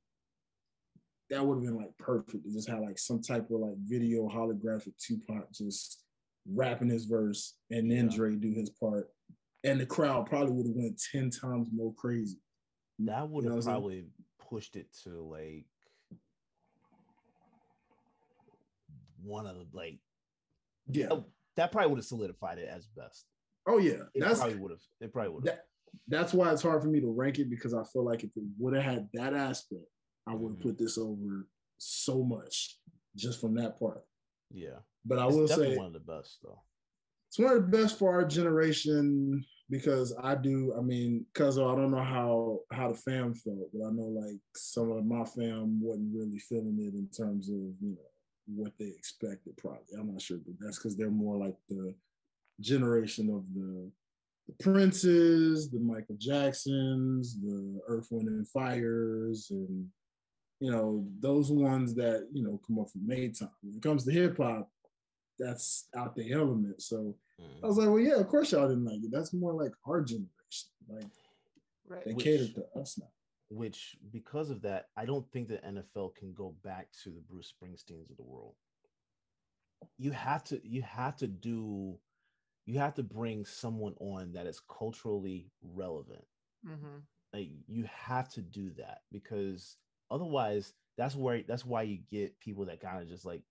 that would have been like perfect to just have like some type of like video holographic Tupac just rapping his verse and then Dre do his part. And the crowd probably would have went 10 times more crazy. That would have probably pushed it to like one of the like that probably would have solidified it as best. Oh yeah, it probably would have. That's why it's hard for me to rank it, because I feel like if it would have had that aspect, I would have put this over so much just from that part. Yeah, but I will say one of the best though. It's one of the best for our generation, because I mean, Cuzzo, I don't know how the fam felt, but I know like some of my fam wasn't really feeling it in terms of, you know, what they expected probably. I'm not sure, but that's because they're more like the generation of the Princes, the Michael Jacksons, the Earth, Wind and Fires, and, you know, those ones that, you know, come up from Maytime. When it comes to hip hop, that's out the element. So I was like, well, yeah, of course y'all didn't like it. That's more like our generation. Like they cater to us now. Which, because of that, I don't think the NFL can go back to the Bruce Springsteens of the world. You have to bring someone on that is culturally relevant. Like you have to do that, because otherwise that's why you get people that kind of just like,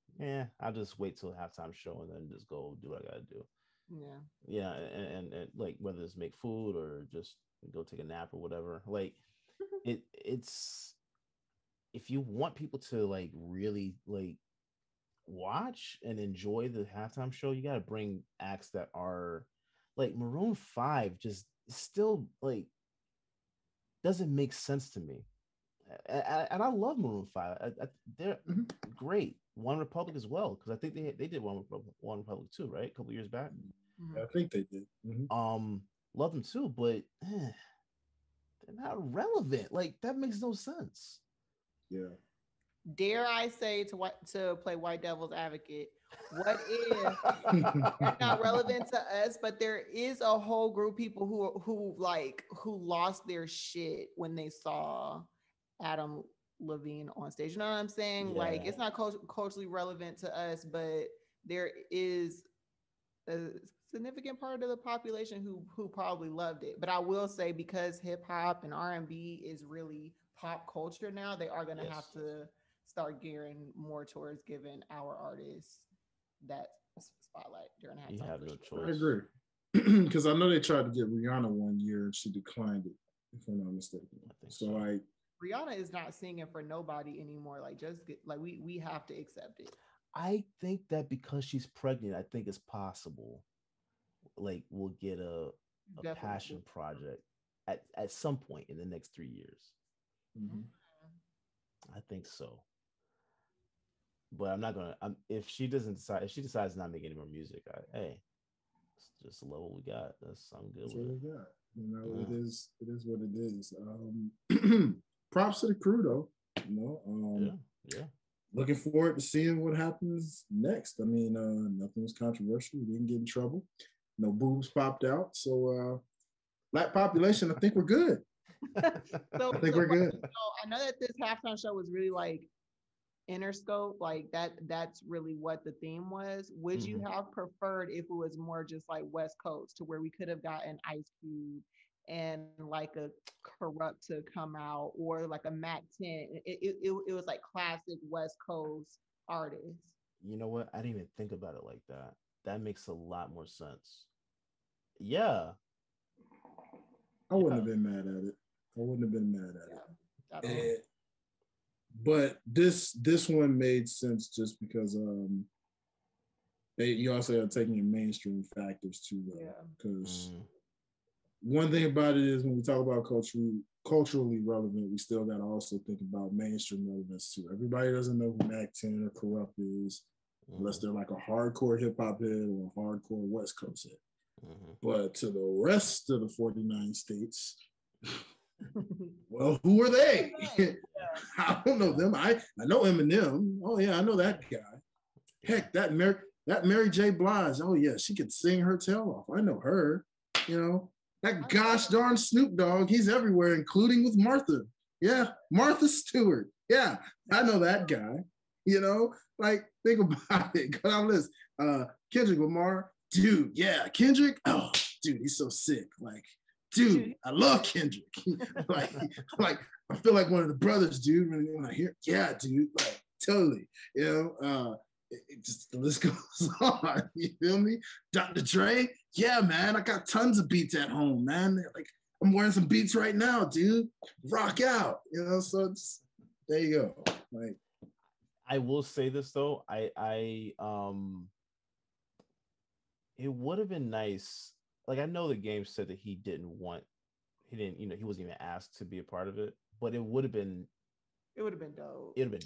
I'll just wait till halftime show and then just go do what I gotta do. And like whether it's make food or just go take a nap or whatever. Like it's if you want people to like really like watch and enjoy the halftime show, you got to bring acts that are like Maroon 5 just still like doesn't make sense to me. And I love Maroon 5. They're great. One Republic as well, because I think they did One Republic too, right? A couple years back. I think they did. Love them too, but they're not relevant. Like that makes no sense. Yeah. Dare I say to play white devil's advocate? What if they're not relevant to us, but there is a whole group of people who lost their shit when they saw Adam Levine on stage. You know what I'm saying? Yeah. Like it's not culturally relevant to us, but there is a significant part of the population who probably loved it. But I will say because hip hop and R&B is really pop culture now, they are going to have to start gearing more towards giving our artists that spotlight during halftime. You have no choice. I agree. Because I know they tried to get Rihanna one year and she declined it, if I'm not mistaken. So like Rihanna is not singing for nobody anymore. Like just we have to accept it. I think that because she's pregnant, I think it's possible. Like we'll get a passion project at some point in the next 3 years. mm-hmm. I think so. But I'm not gonna. If she decides not to make any more music, hey, it's just the level we got. I'm good with it. We got. You know, it is what it is. Props to the crew though. You know, yeah. Looking forward to seeing what happens next. I mean, nothing was controversial. We didn't get in trouble. No boobs popped out. So, black population, I think we're good. I think we're good. So I know that this halftime show was really like Interscope, like that's really what the theme was. Would you have preferred if it was more just like West Coast, to where we could have gotten Ice Cube and like a Corrupt to come out, or like a Mac 10? It was like classic West Coast artists. You know what? I didn't even think about it like that. That makes a lot more sense. Yeah. I wouldn't have been mad at it. But this one made sense just because you also are taking in mainstream factors too, though. Because one thing about it is when we talk about culturally relevant, we still got to also think about mainstream relevance too. Everybody doesn't know who Mac 10 or Corrupt is unless they're like a hardcore hip hop head or a hardcore West Coast head. But to the rest of the 49 states, well, who are they? I don't know them. I know Eminem. Oh yeah, I know that guy. Heck, that Mary J. Blige. Oh yeah, she could sing her tail off. I know her. You know, that gosh darn Snoop Dogg. He's everywhere, including with Martha. Yeah, Martha Stewart. Yeah, I know that guy. You know, like think about it. Go down the list. Kendrick Lamar. Dude, yeah, Kendrick. Oh, dude, he's so sick. Like, dude, I love Kendrick. like I feel like one of the brothers, dude. When I hear, yeah, dude, like totally. You know, it just the list goes on. You feel me? Dr. Dre, yeah, man, I got tons of beats at home, man. Like I'm wearing some beats right now, dude. Rock out, you know. So it's, there you go. Like, I will say this though, it would have been nice. Like I know the game said that he wasn't even asked to be a part of it, but it would have been dope. It'd have been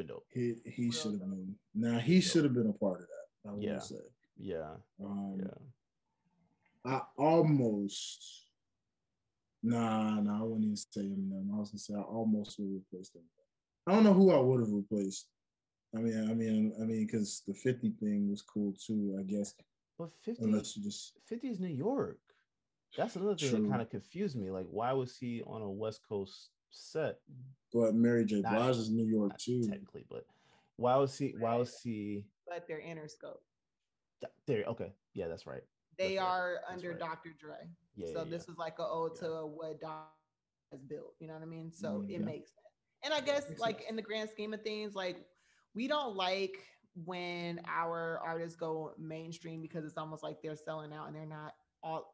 dope. He should have been. Now he should have been a part of that. I would say. Yeah. I almost. Nah, I wouldn't even say Eminem. I was gonna say I almost would have replaced him. I don't know who I would have replaced. I mean, because the 50 thing was cool too, I guess. But 50 is New York. That's another thing that kind of confused me. Like, why was he on a West Coast set? But Mary J. Blige is New York too, technically. But why was he? But they're Interscope. Okay, yeah, that's right. They are under Dr. Dre. Yeah. So this was like an ode to what Dr. has built. You know what I mean? So it makes sense. And I guess like in the grand scheme of things, like we don't like when our artists go mainstream because it's almost like they're selling out and they're not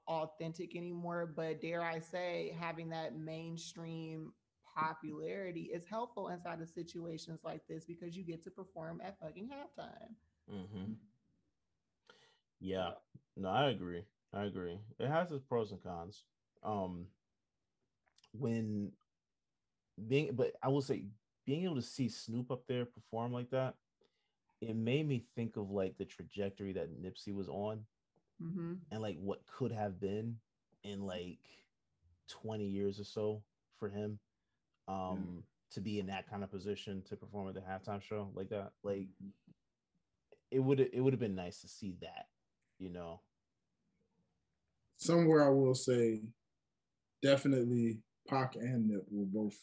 authentic anymore. But dare I say, having that mainstream popularity is helpful inside of situations like this because you get to perform at fucking halftime. Yeah, no, I agree. It has its pros and cons. But I will say being able to see Snoop up there perform like that, it made me think of like the trajectory that Nipsey was on and like what could have been in like 20 years or so for him. To be in that kind of position to perform at the halftime show like that. Like it would have been nice to see that, you know. Somewhere I will say, definitely Pac and Nip were both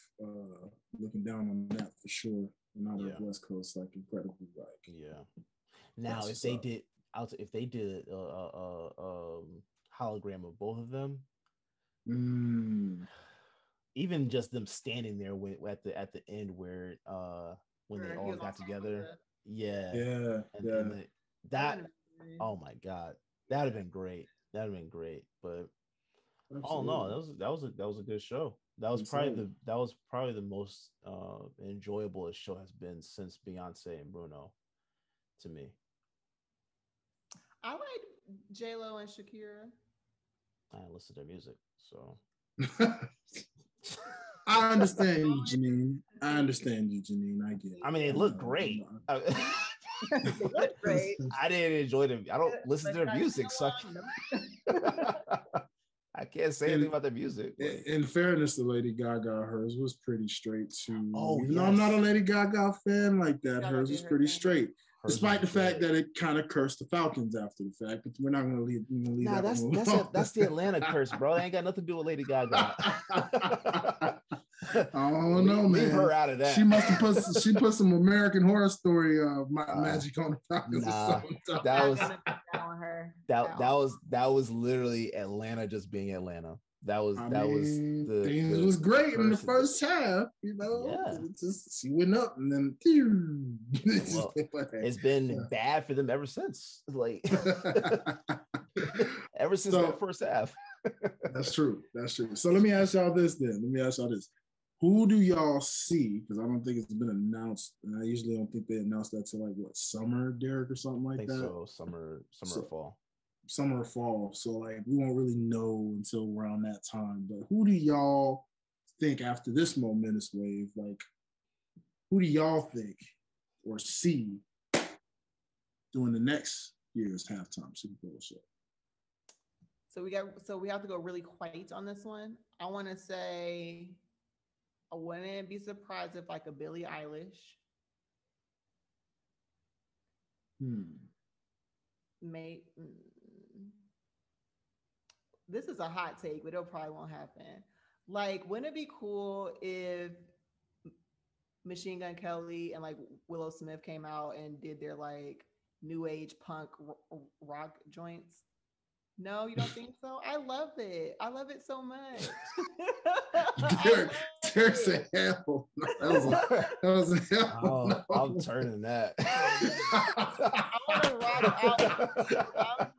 looking down on that for sure. And out of West Coast, like incredible, like Now if they did hologram of both of them, even just them standing there at the end where when they all got together, that oh my god, that'd have been great. But oh no, that was a good show. That was probably the most enjoyable a show has been since Beyonce and Bruno to me. I like J-Lo and Shakira. I didn't listen to their music, so I understand you, Janine. I get it. I mean, they look great. They look great. I didn't enjoy them. I don't listen to their music, so I can't say anything about their music. In fairness to Lady Gaga, hers was pretty straight too. Oh, even though I'm not a Lady Gaga fan like that, hers was pretty straight. Despite the fact that it kind of cursed the Falcons after the fact, but we're not going to leave. Nah, that's the Atlanta curse, bro. It ain't got nothing to do with Lady Gaga. I don't know, man. Leave her out of that. She must have put some American Horror Story magic on the Falcons. Nah, that was literally Atlanta just being Atlanta. That was things was great in the first half, you know. Yeah. She went up and then it's been bad for them ever since. Like ever since that first half. That's true. So let me ask y'all this. Who do y'all see? Because I don't think it's been announced, and I usually don't think they announce that till like summer, Derrick, or something like that. So summer or fall. Summer or fall. So like we won't really know until around that time. But who do y'all think after this momentous wave? Like, who do y'all think or see during the next year's halftime Super Bowl show? So we have to go really quiet on this one. I want to say I wouldn't be surprised if like a Billie Eilish. This is a hot take, but it probably won't happen. Like, wouldn't it be cool if Machine Gun Kelly and like Willow Smith came out and did their like new age punk rock joints? No, you don't think so? I love it. I love it so much. Derrick said hell. That was a hell. No. I'm turning that. I want to rock out.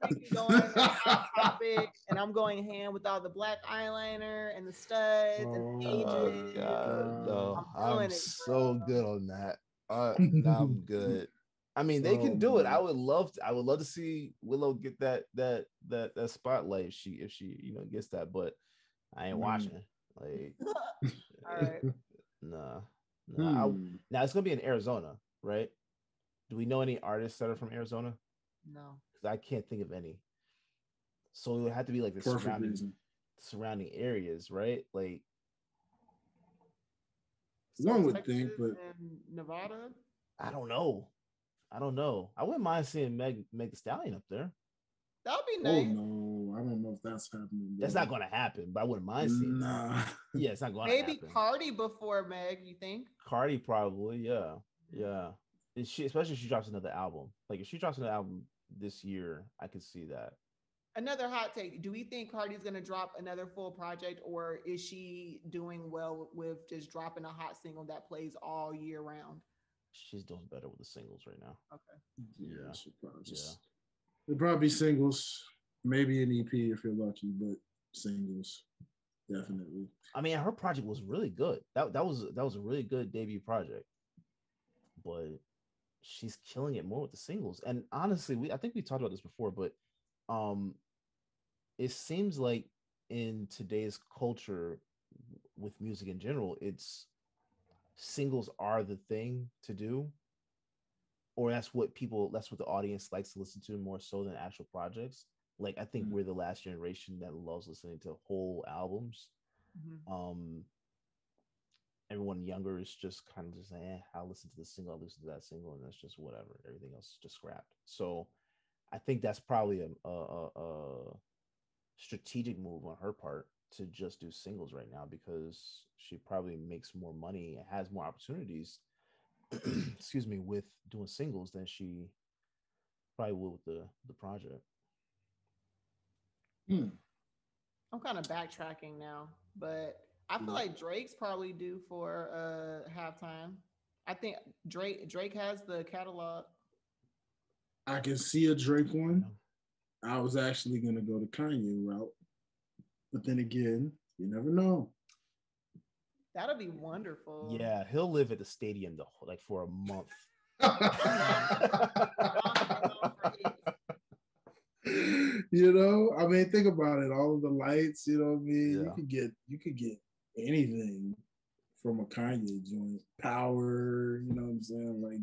I'm thinking going Hot Topic, and I'm going hand with all the black eyeliner and the studs and pages. God, no. I'm so good on that. I'm good. I mean, they can do it. I would love to see Willow get that spotlight if she gets that, but I ain't watching. Like, all right. Nah. Now it's gonna be in Arizona, right? Do we know any artists that are from Arizona? No, because I can't think of any. So it would have to be like the surrounding areas, right? Like one would think, but Nevada. I don't know. I wouldn't mind seeing Meg Thee Stallion up there. That would be nice. Oh no, I don't know if that's happening. That's not going to happen, but I wouldn't mind seeing that. Yeah, it's not going to happen. Maybe Cardi before Meg, you think? Cardi probably, yeah. Especially if she drops another album. Like if she drops another album this year, I could see that. Another hot take. Do we think Cardi's going to drop another full project, or is she doing well with just dropping a hot single that plays all year round? She's doing better with the singles right now. Okay. Yeah. It'll probably be singles, maybe an EP if you're lucky, but singles, definitely. I mean, her project was really good. That was a really good debut project, but she's killing it more with the singles. And honestly, I think we talked about this before, but it seems like in today's culture with music in general, singles are the thing to do, or that's what the audience likes to listen to more so than actual projects. Like I think we're the last generation that loves listening to whole albums. Um, everyone younger is just kind of just I'll listen to the single, I'll listen to that single, and that's just whatever. Everything else is just scrapped. So I think that's probably a strategic move on her part to just do singles right now, because she probably makes more money and has more opportunities excuse me, with doing singles than she probably will with the project. I'm kind of backtracking now, but I feel like Drake's probably due for halftime. I think Drake has the catalog. I can see a Drake one. I was actually gonna go the Kanye route, but then again, you never know. That'll be wonderful. Yeah, he'll live at the stadium like for a month. You know, I mean, think about it. All of the lights, you know what I mean? Yeah. You could get anything from a Kanye joint. Power, you know what I'm saying? Like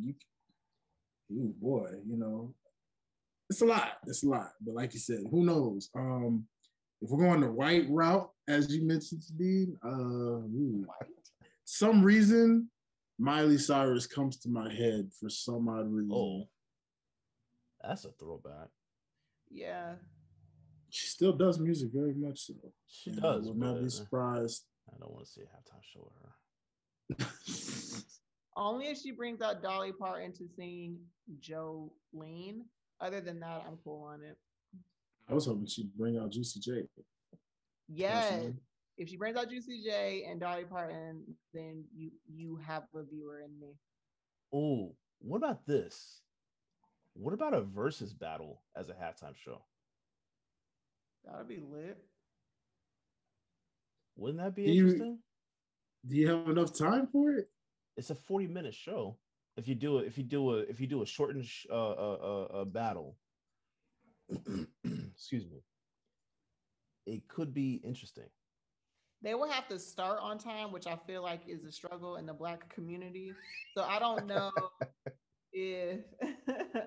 ooh boy, you know. It's a lot. It's a lot. But like you said, who knows? If we're going the white route, as you mentioned, Dean, some reason Miley Cyrus comes to my head for some odd reason. Oh, that's a throwback. Yeah. She still does music very much so. She does. I will not be surprised. I don't want to see a halftime show of her. Only if she brings out Dolly Parton to sing Jolene. Other than that, I'm cool on it. I was hoping she'd bring out Juicy J. Yes. Personally. If she brings out Juicy J and Dolly Parton, then you have a viewer in me. Oh, what about this? What about a versus battle as a halftime show? That'd be lit. Wouldn't that be interesting? Do you have enough time for it? It's a 40-minute show. If you do a shortened battle, excuse me, it could be interesting. They will have to start on time, which I feel like is a struggle in the Black community. So I don't know if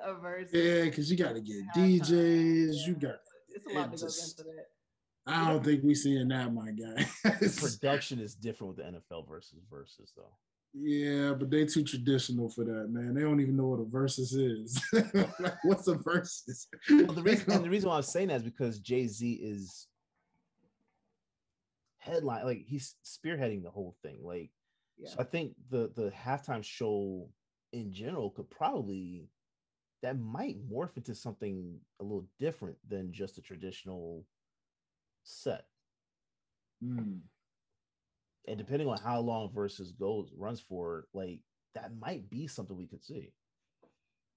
a verse. Yeah, because you got to get DJs. Yeah. You got. It's a lot that goes into that. I don't think we're seeing that, my guy. Production is different with the NFL versus though. Yeah, but they too traditional for that, man. They don't even know what a versus is. Like, what's a versus? Well, the reason why I'm saying that is because Jay-Z is headline, like he's spearheading the whole thing. Like, yeah. So I think the halftime show in general that might morph into something a little different than just a traditional set. And depending on how long versus runs for, like that might be something we could see.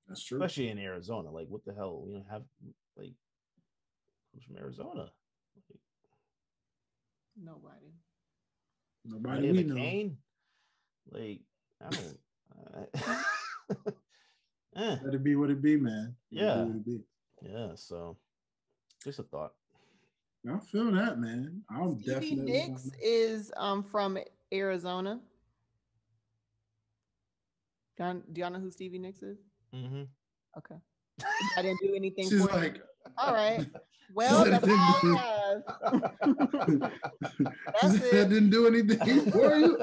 That's true, especially in Arizona. Like, what the hell? You know, have like who's from Arizona? Like, Nobody we know. Kane? Like, I don't. Let it be what it be, man. Yeah. Yeah. So, just a thought. I feel that, man. Stevie Nicks is from Arizona. Do y'all know who Stevie Nicks is? Mm-hmm. Okay. I didn't do anything. She's like, all right. Well, that's all I have. That's it. That didn't do anything for you.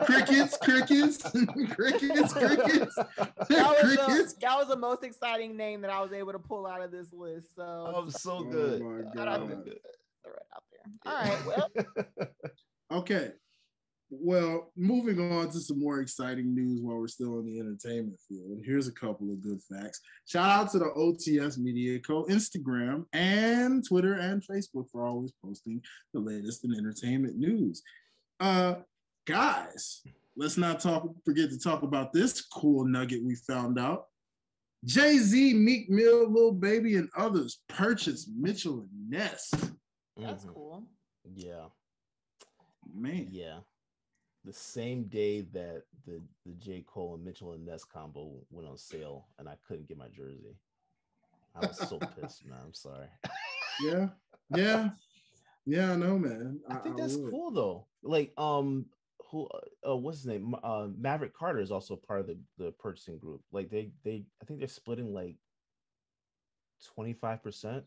Crickets. That was the most exciting name that I was able to pull out of this list. So I'm so good. Oh my God. Right out there. All right. Well. Okay. Well, moving on to some more exciting news while we're still in the entertainment field. Here's a couple of good facts. Shout out to the OTS Media Co. Instagram and Twitter and Facebook for always posting the latest in entertainment news. Guys, let's not forget to talk about this cool nugget we found out. Jay-Z, Meek Mill, Lil Baby, and others purchased Mitchell and Ness. That's cool. Yeah. Man. Yeah. The same day that the J. Cole and Mitchell and Ness combo went on sale, and I couldn't get my jersey. I was so pissed, man. I'm sorry. Yeah, I know, man. I think that's cool though. Like, what's his name? Maverick Carter is also part of the purchasing group. Like they I think they're splitting like 25%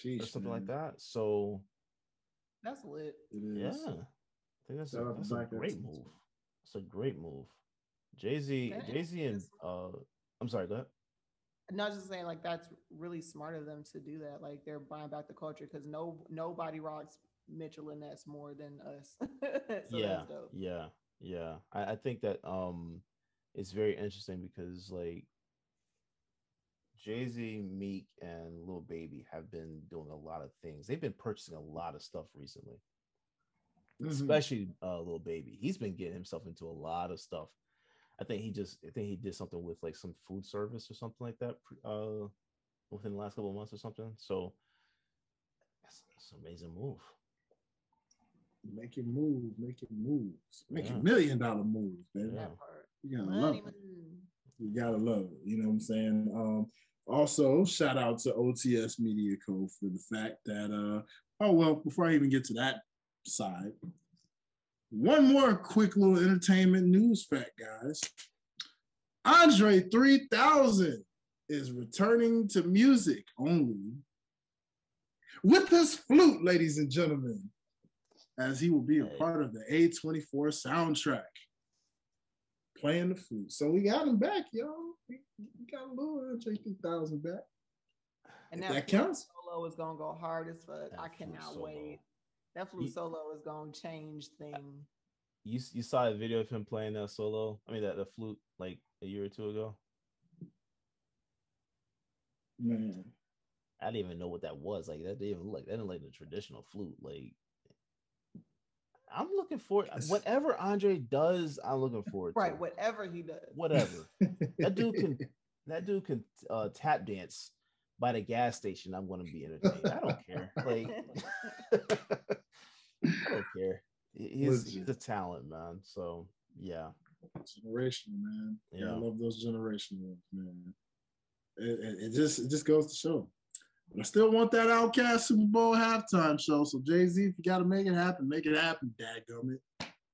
or something like that. So That's lit. It Yeah, is. I think that's Shout out to a Black great Excellence, move. man. It's a great move. Jay-Z and I'm sorry, go ahead. Not just saying like that's really smart of them to do that. Like they're buying back the culture because nobody rocks Mitchell and Ness more than us. So Yeah, that's dope. yeah. I think that it's very interesting because like Jay-Z, Meek, and Lil Baby have been doing a lot of things. They've been purchasing a lot of stuff recently, especially Lil Baby. He's been getting himself into a lot of stuff. I think he did something with like some food service or something like that within the last couple of months or something. So that's an amazing move. Making moves, making moves, making Yeah. $1 million moves, man. Yeah. That part. You gotta Money, love it. You gotta love it. You know what I'm saying? Also, shout out to OTS Media Co. for the fact that before I even get to that side, one more quick little entertainment news fact, guys. Andre 3000 is returning to music only with his flute, ladies and gentlemen, as he will be a part of the A24 soundtrack, playing the flute. So we got him back, y'all. We got a little Andre 3000 back. And that counts. Solo is gonna go hard as fuck. That I flute cannot solo. wait. That flute solo is gonna change things. You saw a video of him playing that solo. I mean that the flute like a year or two ago. Man, I didn't even know what that was. Like that didn't even look like that didn't like the traditional flute. Like I'm looking for whatever Andre does. I'm looking forward to. Right, whatever he does. Whatever that dude can tap dance by the gas station. I'm going to be entertained. I don't care. Like I don't care. He's a talent, man. So yeah, generational, man. Yeah, I love those generational ones, man. It just goes to show. But I still want that Outkast Super Bowl halftime show. So Jay-Z, if you got to make it happen, dadgummit.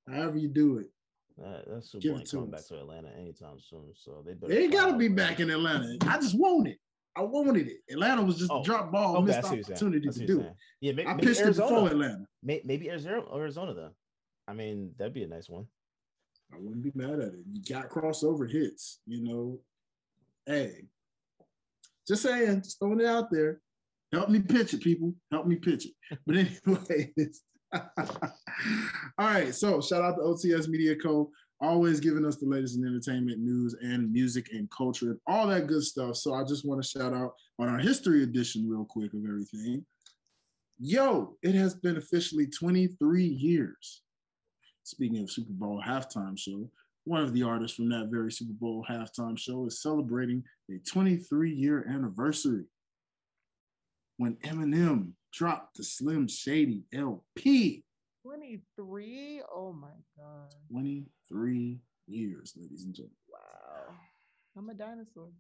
However you do it. That Super Bowl ain't coming back to Atlanta anytime soon. So they ain't got to be back in Atlanta. I just want it. I wanted it. Atlanta was just a drop ball, missed opportunity to do it. Yeah, maybe I pitched it before Atlanta. Maybe Arizona then. I mean, that'd be a nice one. I wouldn't be mad at it. You got crossover hits, you know. Hey, just saying, just throwing it out there. Help me pitch it, people. Help me pitch it. But anyway, all right. So shout out to OTS Media Co. Always giving us the latest in entertainment news and music and culture and all that good stuff. So I just want to shout out on our history edition real quick of everything. Yo, it has been officially 23 years. Speaking of Super Bowl halftime show, one of the artists from that very Super Bowl halftime show is celebrating a 23-year anniversary when Eminem dropped the Slim Shady LP. 23? Oh my God. 23 years, ladies and gentlemen. Wow. I'm a dinosaur.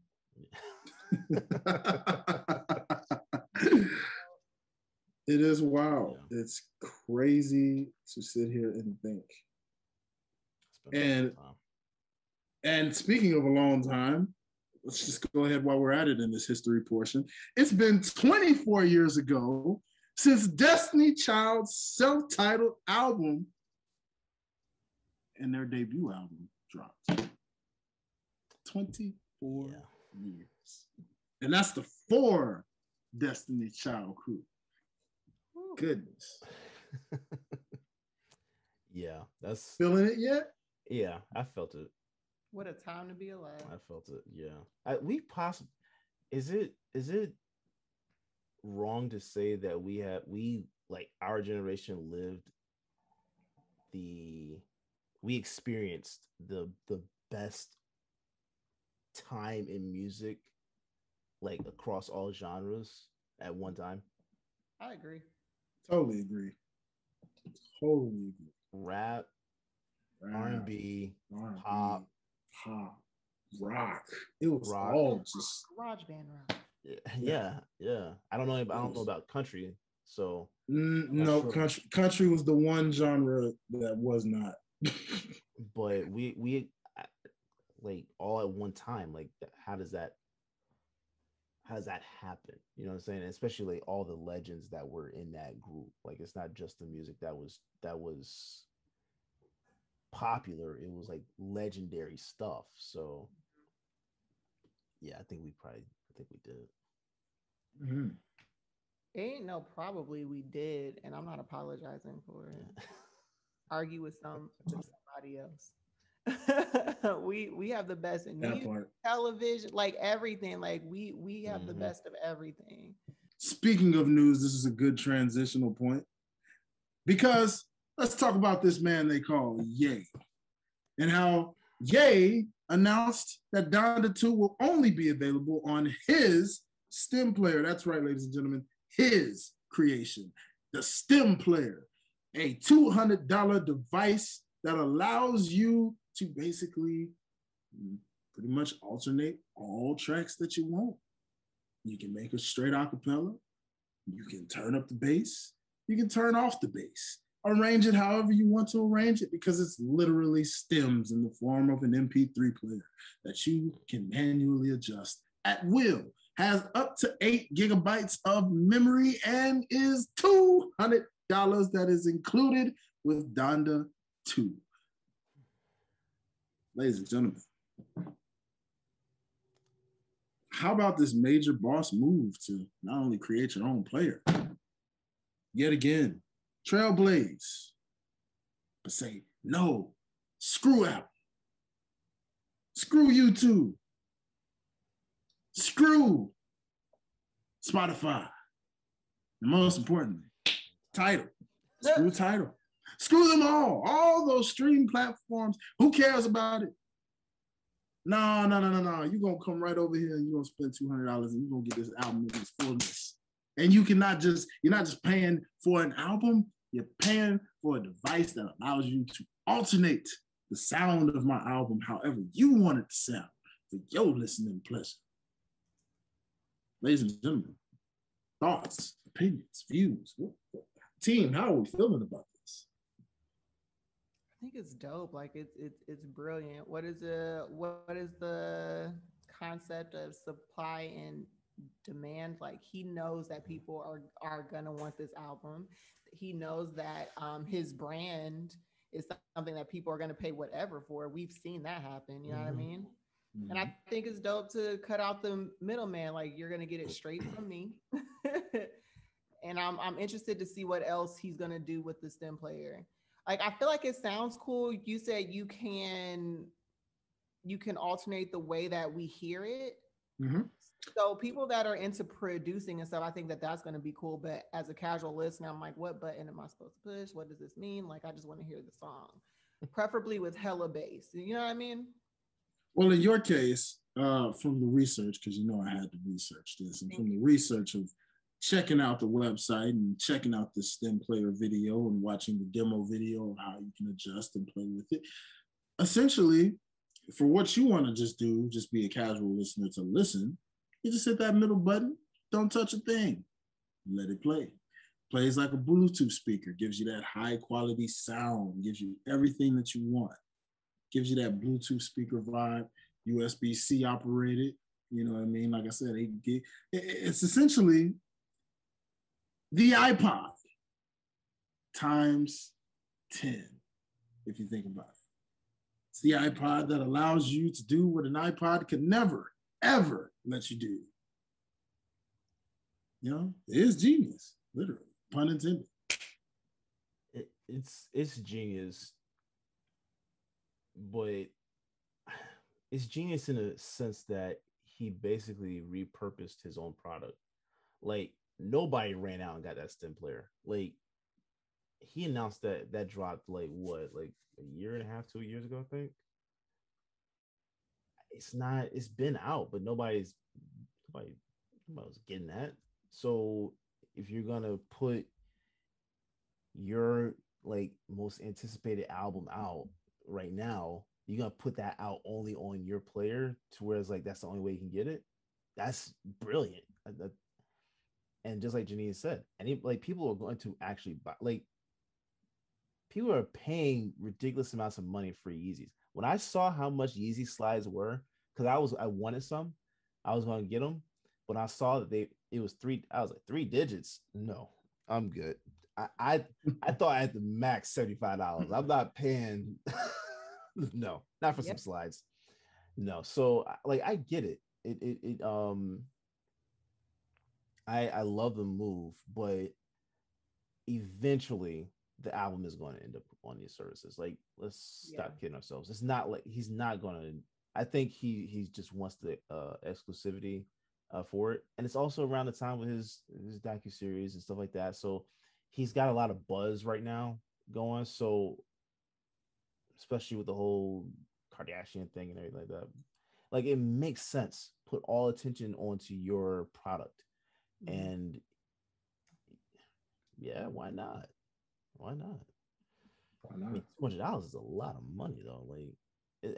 It is wild. Yeah. It's crazy to sit here and think. And speaking of a long time, let's just go ahead while we're at it in this history portion. It's been 24 years ago since Destiny Child's self-titled album and their debut album dropped. 24 years. And that's the 4 Destiny Child crew. Goodness. Yeah, that's feeling it yet? Yeah, I felt it. What a time to be alive. I felt it. Yeah. Is it wrong to say that we like our generation we experienced the best time in music like across all genres at one time? I agree. Totally agree. Rap, R&B, pop, rock. It was all just garage band rock. Yeah. I don't know about country. So no, country was the one genre that was not. But we like all at one time. Like how does that has that happened? You know what I'm saying? Especially like all the legends that were in that group. Like it's not just the music that was popular. It was like legendary stuff. So yeah, I think we did. Mm-hmm. Ain't no probably we did, and I'm not apologizing for it. Yeah. Argue with somebody else. We have the best in That music, part. television, like everything. Like we have the best of everything. Speaking of news, this is a good transitional point because let's talk about this man they call Ye and how Ye announced that Donda 2 will only be available on his stem player. That's right, ladies and gentlemen, his creation, the stem player, a $200 device that allows you to basically pretty much alternate all tracks that you want. You can make a straight acapella. You can turn up the bass. You can turn off the bass. Arrange it however you want to arrange it because it's literally stems in the form of an MP3 player that you can manually adjust at will. Has up to 8 gigabytes of memory and is $200 that is included with Donda 2. Ladies and gentlemen, how about this major boss move to not only create your own player, yet again, trailblaze, but say, no, screw Apple, screw YouTube, screw Spotify, and most importantly, Tidal, screw Tidal. Screw them all those streaming platforms. Who cares about it? No. You're going to come right over here and you're going to spend $200 and you're going to get this album in its fullness. And you're not just paying for an album, you're paying for a device that allows you to alternate the sound of my album however you want it to sound for your listening pleasure. Ladies and gentlemen, thoughts, opinions, views. Team, how are we feeling about this? I think it's dope. Like it's brilliant. What is the concept of supply and demand? Like he knows that people are gonna want this album. He knows that his brand is something that people are gonna pay whatever for. We've seen that happen. You know what I mean? Mm-hmm. And I think it's dope to cut out the middleman. Like you're gonna get it straight from me. And I'm interested to see what else he's gonna do with the stem player. Like I feel like it sounds cool. You said you can alternate the way that we hear it. Mm-hmm. So people that are into producing and stuff, I think that that's going to be cool. But as a casual listener, I'm like, what button am I supposed to push? What does this mean? Like, I just want to hear the song, preferably with hella bass. You know what I mean? Well, in your case, from the research, because I had to research this, and from the research of checking out the website and checking out the stem player video and watching the demo video of how you can adjust and play with it. Essentially, for what you want to just be a casual listener to listen, you just hit that middle button, don't touch a thing, let it play. Plays like a Bluetooth speaker, gives you that high quality sound, gives you everything that you want, gives you that Bluetooth speaker vibe, USB-C operated, you know what I mean? Like I said, it's essentially the iPod times 10, if you think about it. It's the iPod that allows you to do what an iPod could never, ever let you do. It is genius, literally, pun intended. It's genius, but it's genius in a sense that he basically repurposed his own product. Like, nobody ran out and got that stem player. Like, he announced that dropped like a year and a half, 2 years ago, I think. It's been out, but nobody was getting that. So if you're gonna put your like most anticipated album out right now, you're gonna put that out only on your player to where it's like that's the only way you can get it. That's brilliant. And just like Janean said, people are going to actually buy, like, people are paying ridiculous amounts of money for Yeezys. When I saw how much Yeezy slides were, because I wanted some, I was going to get them. when I saw that it was three, I was like, 3 digits. No, I'm good. I thought I had the max $75. I'm not paying. No, not for some Yep. slides. No, so like I get it. I love the move, but eventually the album is going to end up on these services. Like, let's stop kidding ourselves. It's not like he's not going to. I think he just wants the exclusivity for it, and it's also around the time with his docuseries and stuff like that. So he's got a lot of buzz right now going. So especially with the whole Kardashian thing and everything like that, like it makes sense. Put all attention onto your product, and yeah, why not? Why not? Why not? I mean, $200 is a lot of money though. Like,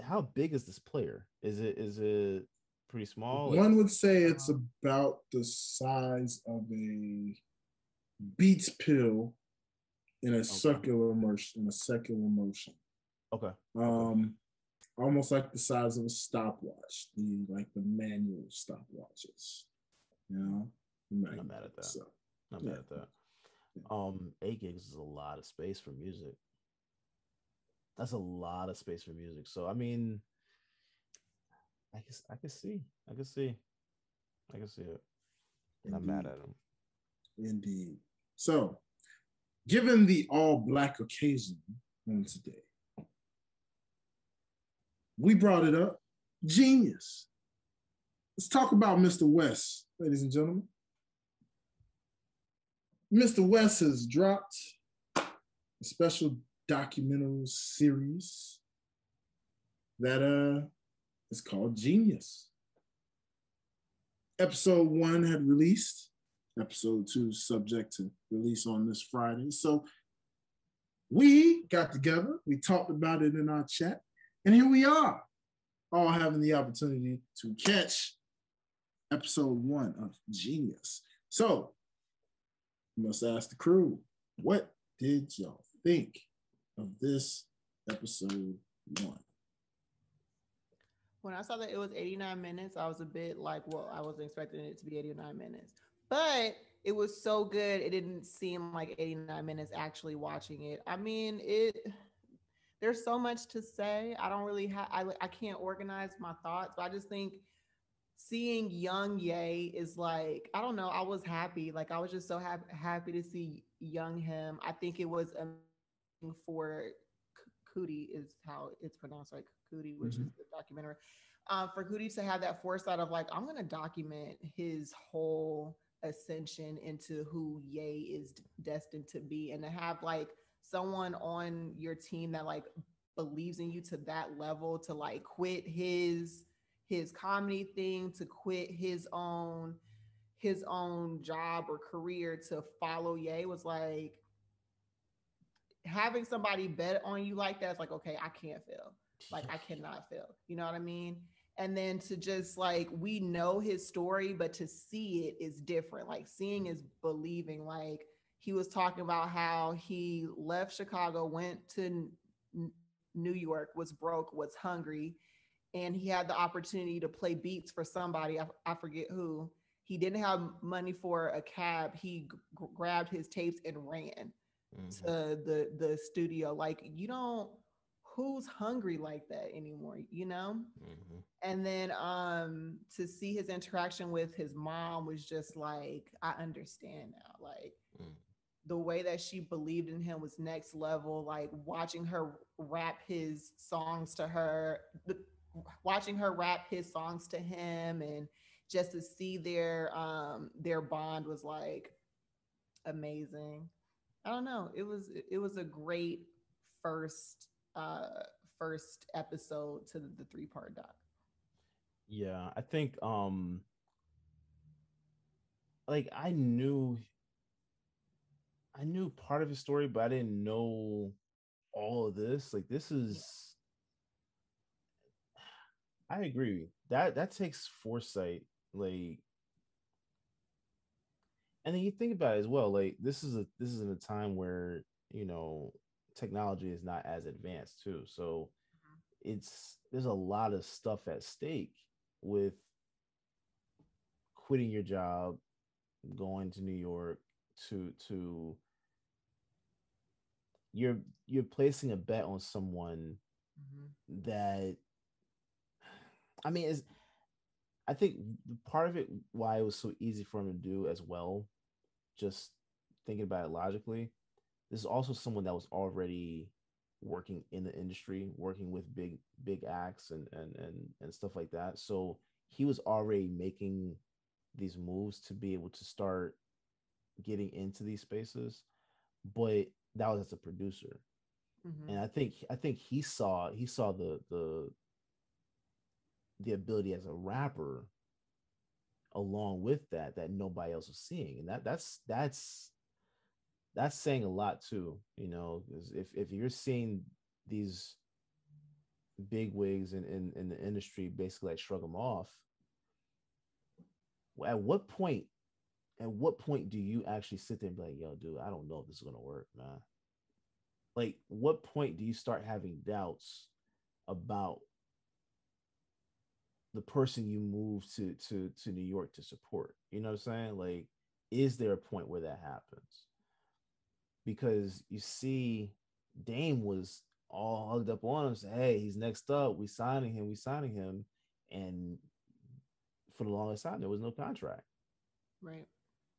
how big is this player? Is it pretty small? Like, One would say it's about the size of a Beats pill in a circular motion. In a secular motion. Okay. Almost like the size of a stopwatch. The manual stopwatches. You know. I'm not mad at that. So, not mad at that. 8 gigs is a lot of space for music. That's a lot of space for music. So I mean, I can see it. And I'm mad at him. Indeed. So, given the all-black occasion on today, we brought it up. Genius. Let's talk about Mr. West, ladies and gentlemen. Mr. West has dropped a special documentary series that is called Genius. Episode 1 had released. Episode 2 is subject to release on this Friday. So we got together, we talked about it in our chat, and here we are, all having the opportunity to catch episode 1 of Genius. So you must ask the crew, what did y'all think of this episode 1? When I saw that it was 89 minutes, I was a bit like, well, I wasn't expecting it to be 89 minutes. But it was so good, it didn't seem like 89 minutes actually watching it. I mean, there's so much to say. I don't really I can't organize my thoughts, but I just think seeing young Ye is like, I don't know, I was happy. Like, I was just so happy to see young him. I think it was for Cootie is how it's pronounced, like Cootie, which is the documentary. For Cootie to have that foresight of like, I'm going to document his whole ascension into who Ye is destined to be, and to have like someone on your team that like believes in you to that level, to like quit his comedy thing, to quit his own job or career to follow Ye, was like, having somebody bet on you like that. It's like, okay, I can't fail. Like, I cannot fail. You know what I mean? And then to just like, we know his story, but to see it is different. Like, seeing is believing. Like, he was talking about how he left Chicago, went to New York, was broke, was hungry, and he had the opportunity to play beats for somebody. I forget who. He didn't have money for a cab. He grabbed his tapes and ran to the studio. Like, you don't, who's hungry like that anymore, you know? And then to see his interaction with his mom was just like, I understand now. Like, the way that she believed in him was next level. Like, watching her rap his songs to her, watching her rap his songs to him, and just to see their bond was like amazing. I don't know. It was a great first episode to the 3-part doc. Yeah, I think like I knew part of his story, but I didn't know all of this. Like, this is, I agree. That takes foresight. Like, and then you think about it as well. Like, this is in a time where, you know, technology is not as advanced too. So there's a lot of stuff at stake with quitting your job, going to New York to you're placing a bet on someone that, I mean, is I think part of it why it was so easy for him to do as well, just thinking about it logically, this is also someone that was already working in the industry, working with big acts and stuff like that. So he was already making these moves to be able to start getting into these spaces, but that was as a producer. And I think he saw the ability as a rapper along with that nobody else was seeing, and that's saying a lot too, you know, because if you're seeing these big wigs in the industry basically like shrug them off, at what point do you actually sit there and be like, yo, dude, I don't know if this is gonna work, man? Like, what point do you start having doubts about the person you move to New York to support? You know what I'm saying? Like, is there a point where that happens? Because you see, Dame was all hugged up on him, saying, "Hey, he's next up. We signing him," and for the longest time, there was no contract. Right.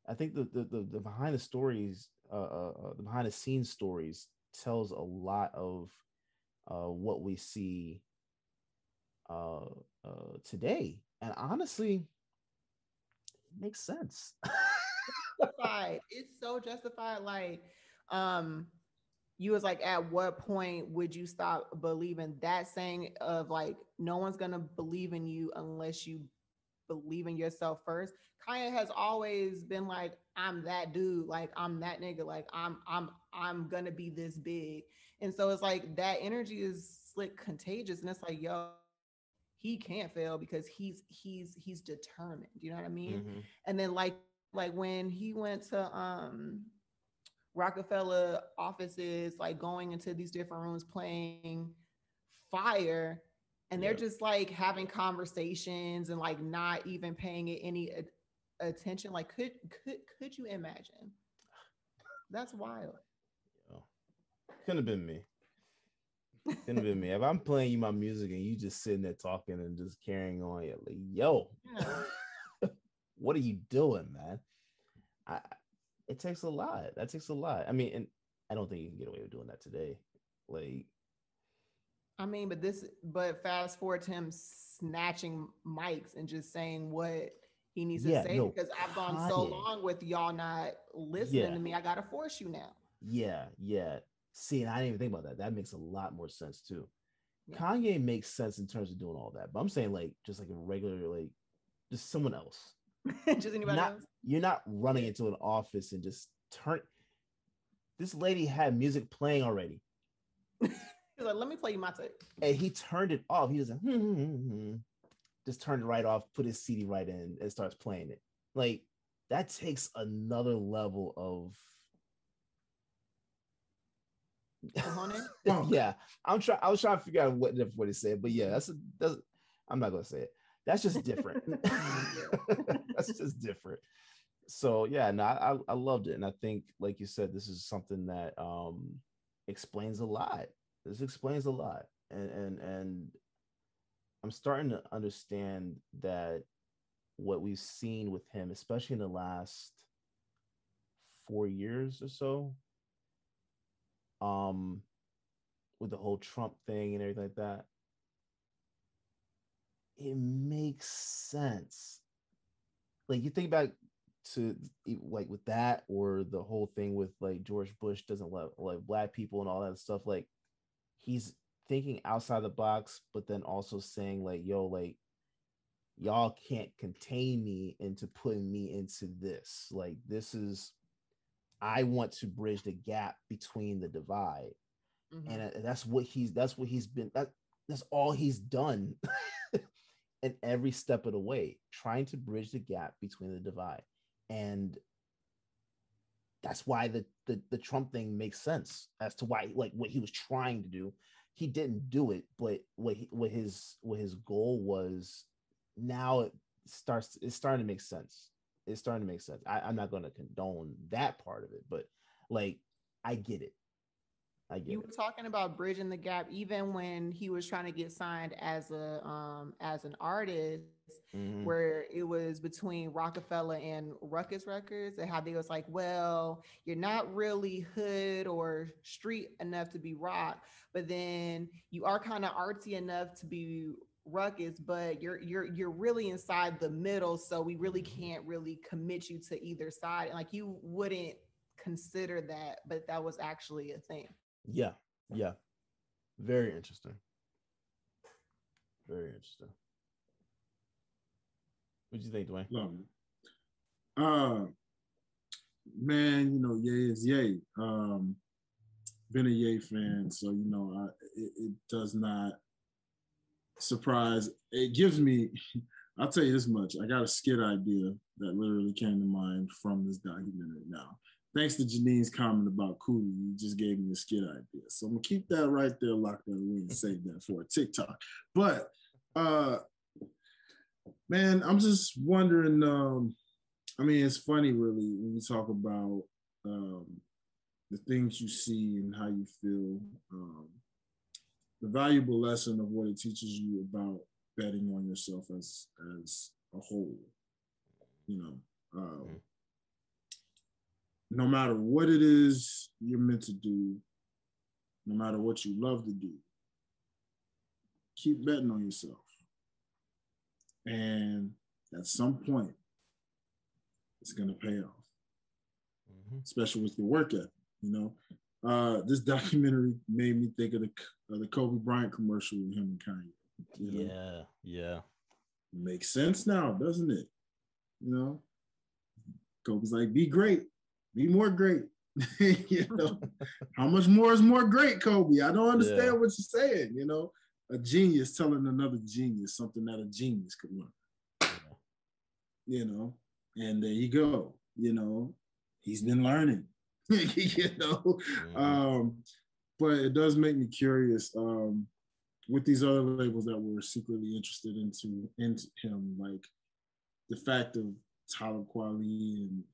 I think the behind the stories, the behind the scenes stories, tells a lot of what we see today, and honestly, it makes sense. Justified. It's so justified. Like, you was like, at what point would you stop believing that saying of like, no one's gonna believe in you unless you believe in yourself first? Kanye has always been like, I'm that dude, like I'm that nigga, like I'm gonna be this big. And so it's like that energy is slick contagious. And it's like, yo, he can't fail because he's determined. You know what I mean? Mm-hmm. And then like when he went to Rockefeller offices, like going into these different rooms playing Fire, and they're Yeah. just like having conversations and like not even paying it any attention. Like, could you imagine? That's wild. Yo, couldn't have been me. Couldn't have been me. If I'm playing you my music and you just sitting there talking and just carrying on, you're like, yo, Yeah. what are you doing, man? I It takes a lot. That takes a lot. I mean, and I don't think you can get away with doing that today. Like, I mean, but fast forward to him snatching mics and just saying what he needs to yeah, say yo, because I've gone so Kanye. long with y'all not listening Yeah, to me. I gotta force you now. yeah. See, and I didn't even think about that. That makes a lot more sense too. Yeah. Kanye makes sense in terms of doing all that, but I'm saying like just like a regular, like just someone else. Just anybody Not else? You're not running into an office and just turn. This lady had music playing already, He's like, let me play you my tape. and he turned it off. He was like, just turned it right off, put his CD right in, and starts playing it. Like, that takes another level of yeah. I was trying to figure out what different way to say it, but yeah, that's I'm not gonna say it. That's just different. That's just different. So yeah, no, I loved it, and I think, like you said, this is something that explains a lot. This explains a lot, and I'm starting to understand that what we've seen with him, especially in the last 4 years or so, um, with the whole Trump thing and everything like that, it makes sense. Like, you think back to like with that, or the whole thing with like George Bush doesn't let like black people and all that stuff. Like, he's thinking outside the box, but then also saying like, yo, like, y'all can't contain me into putting me into this. Like, this is, I want to bridge the gap between the divide. Mm-hmm. And that's what he's been, that's all he's done. In every step of the way, trying to bridge the gap between the divide. And that's why the Trump thing makes sense as to why, like, what he was trying to do. He didn't do it, but what his goal was, now it's starting to make sense. It's starting to make sense. I'm not going to condone that part of it, but like I get it. You were talking about bridging the gap, even when he was trying to get signed as an artist, where it was between Rockefeller and Ruckus Records, and how they was like, well, you're not really hood or street enough to be rock, but then you are kind of artsy enough to be Ruckus, but you're really inside the middle, so we really can't really commit you to either side, and like you wouldn't consider that, but that was actually a thing. Yeah. Very interesting. Very interesting. What do you think, Dwayne? Love it. Man, Ye is Ye. Been a Ye fan, so it does not surprise. It gives me. I'll tell you this much. I got a skit idea that literally came to mind from this documentary. Now, thanks to Janean's comment about Cooley, you just gave me a skit idea. So I'm gonna keep that right there, lock that away, and save that for a TikTok. But man, I'm just wondering. It's funny, really, when you talk about the things you see and how you feel. The valuable lesson of what it teaches you about betting on yourself as a whole. No matter what it is you're meant to do, no matter what you love to do, keep betting on yourself. And at some point, it's going to pay off, especially with your work ethic. This documentary made me think of the Kobe Bryant commercial with him and Kanye. Yeah. Makes sense now, doesn't it? Kobe's like, be great, be more great. How much more is more great, Kobe? I don't understand what you're saying. A genius telling another genius something that a genius could learn. And there you go. He's been learning. But it does make me curious with these other labels that were secretly interested into him, like the fact of Talib Kweli and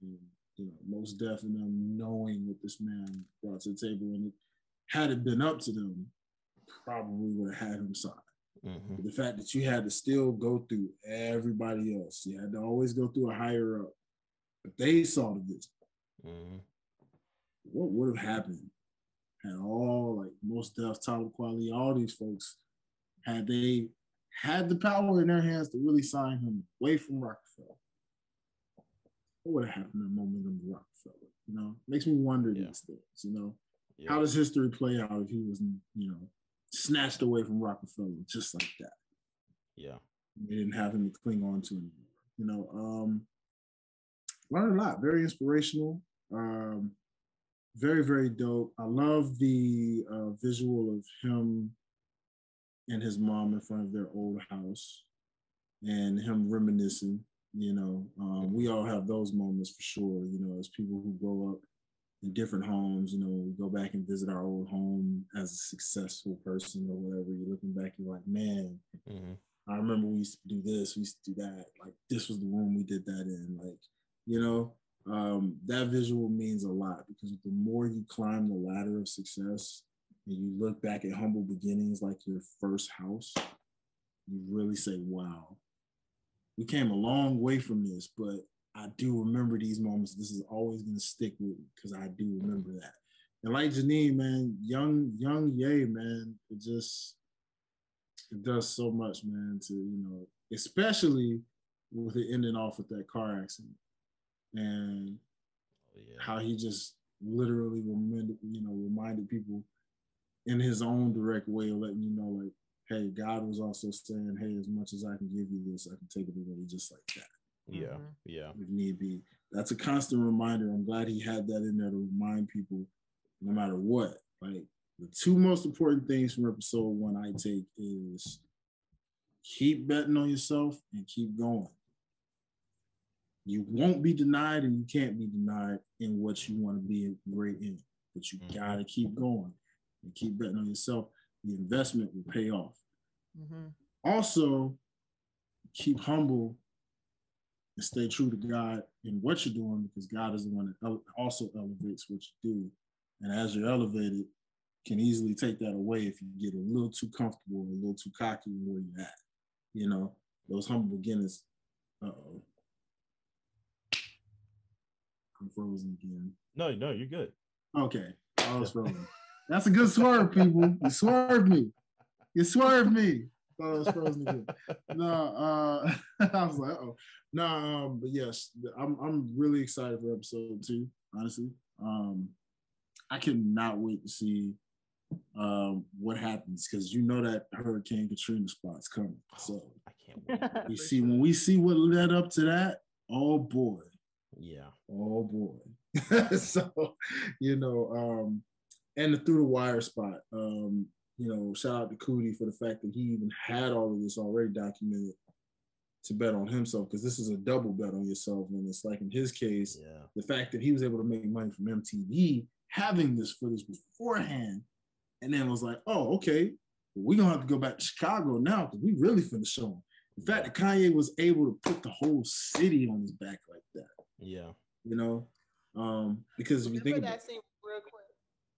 Mos Def and them knowing what this man brought to the table, and had it been up to them, probably would have had him signed. But the fact that you had to still go through everybody else, you had to always go through a higher up, but they saw the vision. What would have happened had all Mos Def, Talib Kweli, all these folks, had they had the power in their hands to really sign him away from Rockefeller? What would have happened in the moment of Rockefeller? Makes me wonder these things. How does history play out if he was, snatched away from Rockefeller just like that? Yeah, they didn't have him to cling on to anymore. Learned a lot. Very inspirational. Very, very dope. I love the visual of him and his mom in front of their old house and him reminiscing. We all have those moments for sure, as people who grow up in different homes. We go back and visit our old home as a successful person or whatever. You're looking back, you're like, man, I remember we used to do this, we used to do that. Like, this was the room we did that in. That visual means a lot, because the more you climb the ladder of success and you look back at humble beginnings like your first house, you really say, wow, we came a long way from this, but I do remember these moments. This is always going to stick with me because I do remember that. And like Janine, man, young Ye, man, it does so much, man, to, especially with it ending off with that car accident. And how he just literally reminded people in his own direct way of letting you know, like, hey, God was also saying, hey, as much as I can give you this, I can take it away just like that. Yeah. If need be. That's a constant reminder. I'm glad he had that in there to remind people, no matter what. Like, the two most important things from episode 1 I take is keep betting on yourself and keep going. You won't be denied, and you can't be denied in what you want to be great in. But you gotta keep going and keep betting on yourself. The investment will pay off. Also, keep humble and stay true to God in what you're doing, because God is the one that also elevates what you do. And as you're elevated, can easily take that away if you get a little too comfortable, a little too cocky where you're at. You know, those humble beginnings. Uh-oh. I'm frozen again. No, you're good. Okay, I was frozen. That's a good swerve, people. You swerved me. You swerved me. Oh, I was frozen again. No, I was like, oh, no. But yes, I'm really excited for episode 2. Honestly, I cannot wait to see what happens, because you know that Hurricane Katrina spot's coming. So I can't wait. You see, when we see what led up to that, oh boy. Yeah. Oh boy. So, you know, and the through the wire spot, you know, shout out to Cootie for the fact that he even had all of this already documented to bet on himself, because this is a double bet on yourself. And it's like in his case, the fact that he was able to make money from MTV, having this footage beforehand, and then was like, oh, okay, well, we're going to have to go back to Chicago now because we really finna show him. The fact that Kanye was able to put the whole city on his back like that. Yeah. You know, because if you think about that scene real quick.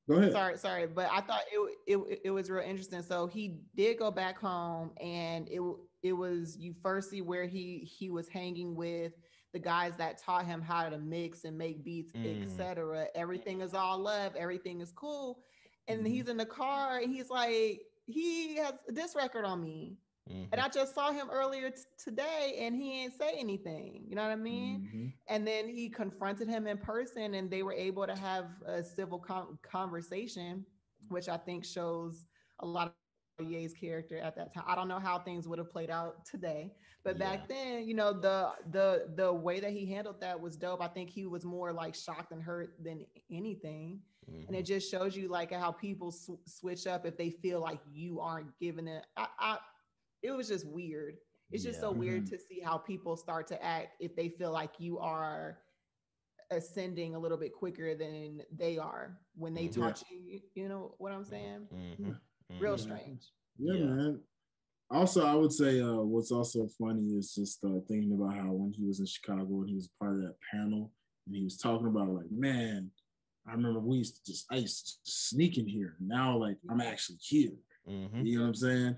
Go ahead. Sorry, but I thought it was real interesting. So he did go back home, and it was, you first see where he was hanging with the guys that taught him how to mix and make beats, etc. Everything is all love, everything is cool. And he's in the car, and he's like, he has this record on me. And I just saw him earlier today, and he ain't say anything. You know what I mean? And then he confronted him in person, and they were able to have a civil conversation, which I think shows a lot of Ye's character at that time. I don't know how things would have played out today, but back then, you know, the way that he handled that was dope. I think he was more like shocked and hurt than anything. And it just shows you like how people switch up if they feel like you aren't giving it. It was just weird. It's just so weird to see how people start to act if they feel like you are ascending a little bit quicker than they are when they taught you. You know what I'm saying? Real strange. Yeah, man. Also, I would say what's also funny is just thinking about how when he was in Chicago and he was part of that panel, and he was talking about like, man, I remember I used to just sneak in here. Now, like, I'm actually here. You know what I'm saying?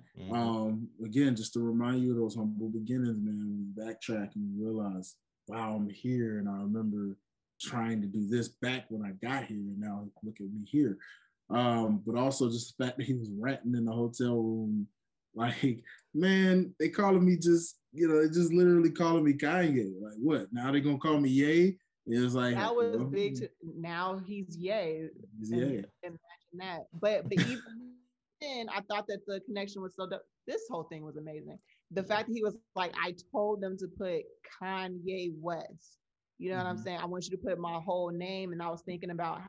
Again, just to remind you of those humble beginnings, man. When you backtrack and you realize, wow, I'm here, and I remember trying to do this back when I got here, and now look at me here. But also just the fact that he was ranting in the hotel room, like, man, they calling me just, you know, they just literally calling me Kanye. Like, what? Now they gonna call me Ye? It was like that was big. Now he's Ye. Imagine that. But even then, I thought that the connection was so dope. This whole thing was amazing. The fact that he was like, I told them to put Kanye West. You know what I'm saying? I want you to put my whole name. And I was thinking about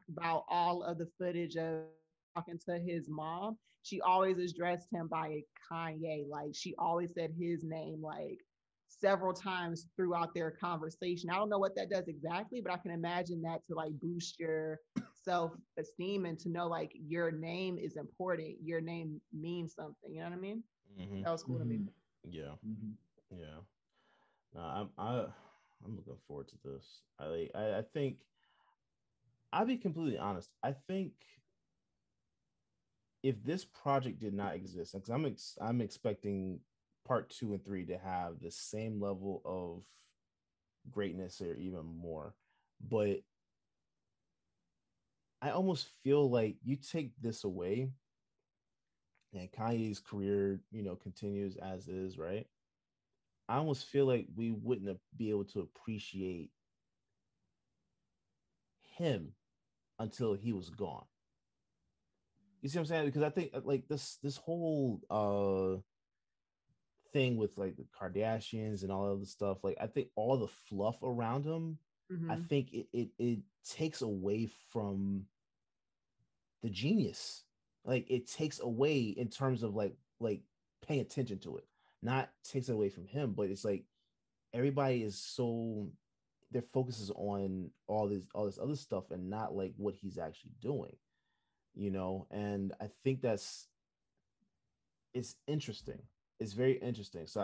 all of the footage of talking to his mom. She always addressed him by Kanye. Like, she always said his name like several times throughout their conversation. I don't know what that does exactly, but I can imagine that to like boost your self-esteem and to know like your name is important, your name means something. You know what I mean? That was cool to me. Yeah. I'm looking forward to this. I think, I'll be completely honest, I think if this project did not exist, because I'm expecting part 2 and 3 to have the same level of greatness or even more, but I almost feel like you take this away and Kanye's career, you know, continues as is, right? I almost feel like we wouldn't be able to appreciate him until he was gone. You see what I'm saying? Because I think like this whole thing with like the Kardashians and all of the stuff, like I think all the fluff around him, I think it takes away from the genius. Like it takes away in terms of like paying attention to it. Not takes it away from him, but it's like everybody is so, their focus is on all this other stuff and not like what he's actually doing, you know. And I think it's interesting. It's very interesting. So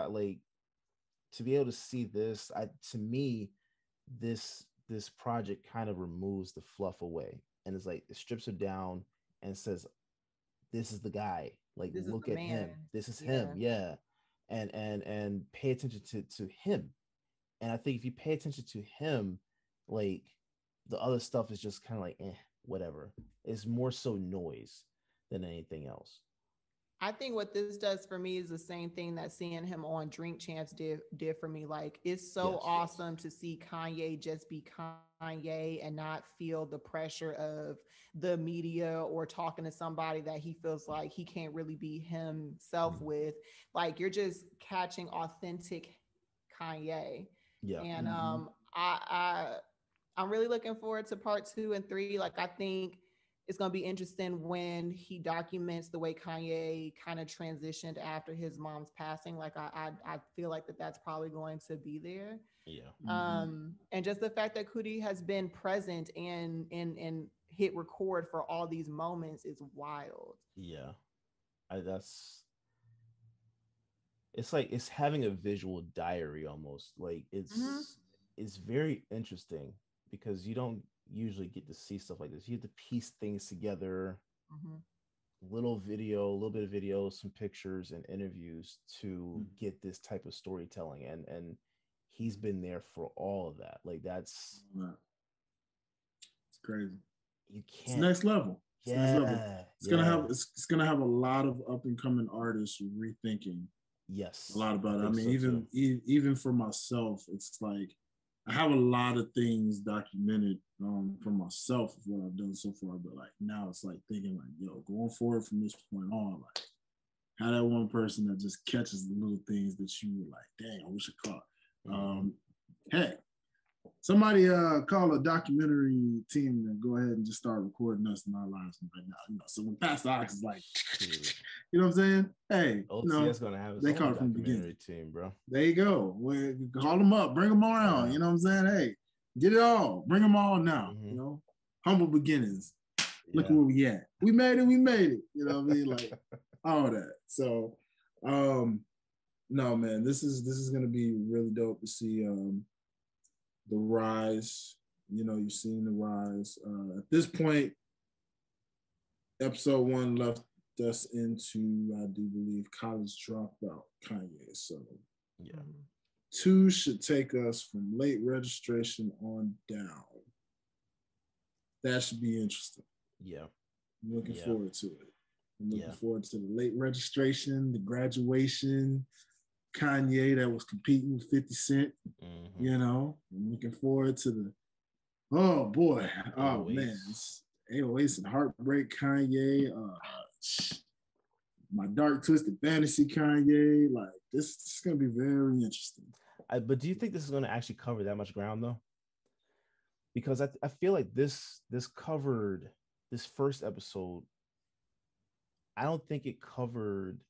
to be able to see this, to me, this project kind of removes the fluff away, and it's like it strips it down and says, "This is the guy. Like, This is look the at man. him. This is him. Yeah. Yeah." And pay attention to him. And I think if you pay attention to him, like the other stuff is just kind of like whatever. It's more so noise than anything else. I think what this does for me is the same thing that seeing him on Drink Champs did for me. Like, it's so Yes. awesome to see Kanye just be Kanye and not feel the pressure of the media or talking to somebody that he feels like he can't really be himself with. Like, you're just catching authentic Kanye. Yeah. And I'm really looking forward to part 2 and 3. Like, I think it's going to be interesting when he documents the way Kanye kind of transitioned after his mom's passing. Like, I feel like that's probably going to be there. Yeah. And just the fact that Kuti has been present and hit record for all these moments is wild. Yeah. It's like it's having a visual diary almost. Like it's very interesting because you don't usually get to see stuff like this. You have to piece things together, a little bit of video, some pictures and interviews to get this type of storytelling. And he's been there for all of that. Like it's crazy. You can't. It's next level. It's next level. It's gonna have a lot of up and coming artists rethinking. Yes, a lot about it. I mean, even for myself, it's like I have a lot of things documented for myself of what I've done so far, but like now it's like thinking like, yo, going forward from this point on, like how that one person that just catches the little things that you were like, dang, I wish I caught. Hey, somebody call a documentary team and go ahead and just start recording us in our lives right now. You know, so when Pastor Ox is like, you know what I'm saying? Hey, OTS gonna have they call it from the beginning team, bro. There you go. Call them up, bring them around. Yeah. You know what I'm saying? Hey, get it all, bring them all now. You know, humble beginnings. Look where we at. We made it. You know what I mean? Like all that. So, no, man, this is gonna be really dope to see. The rise, you know, you've seen the rise. At this point, episode 1 left us into, I do believe, college dropout Kanye. So, 2 should take us from late registration on down. That should be interesting. Yeah. I'm looking forward to it. I'm looking forward to the late registration, the graduation, Kanye that was competing with 50 Cent. You know, I'm looking forward to the man, 808s and Heartbreak Kanye, my Dark Twisted Fantasy Kanye. Like this is gonna be very interesting. But do you think this is gonna actually cover that much ground though? Because I feel like this covered this first episode. I don't think it covered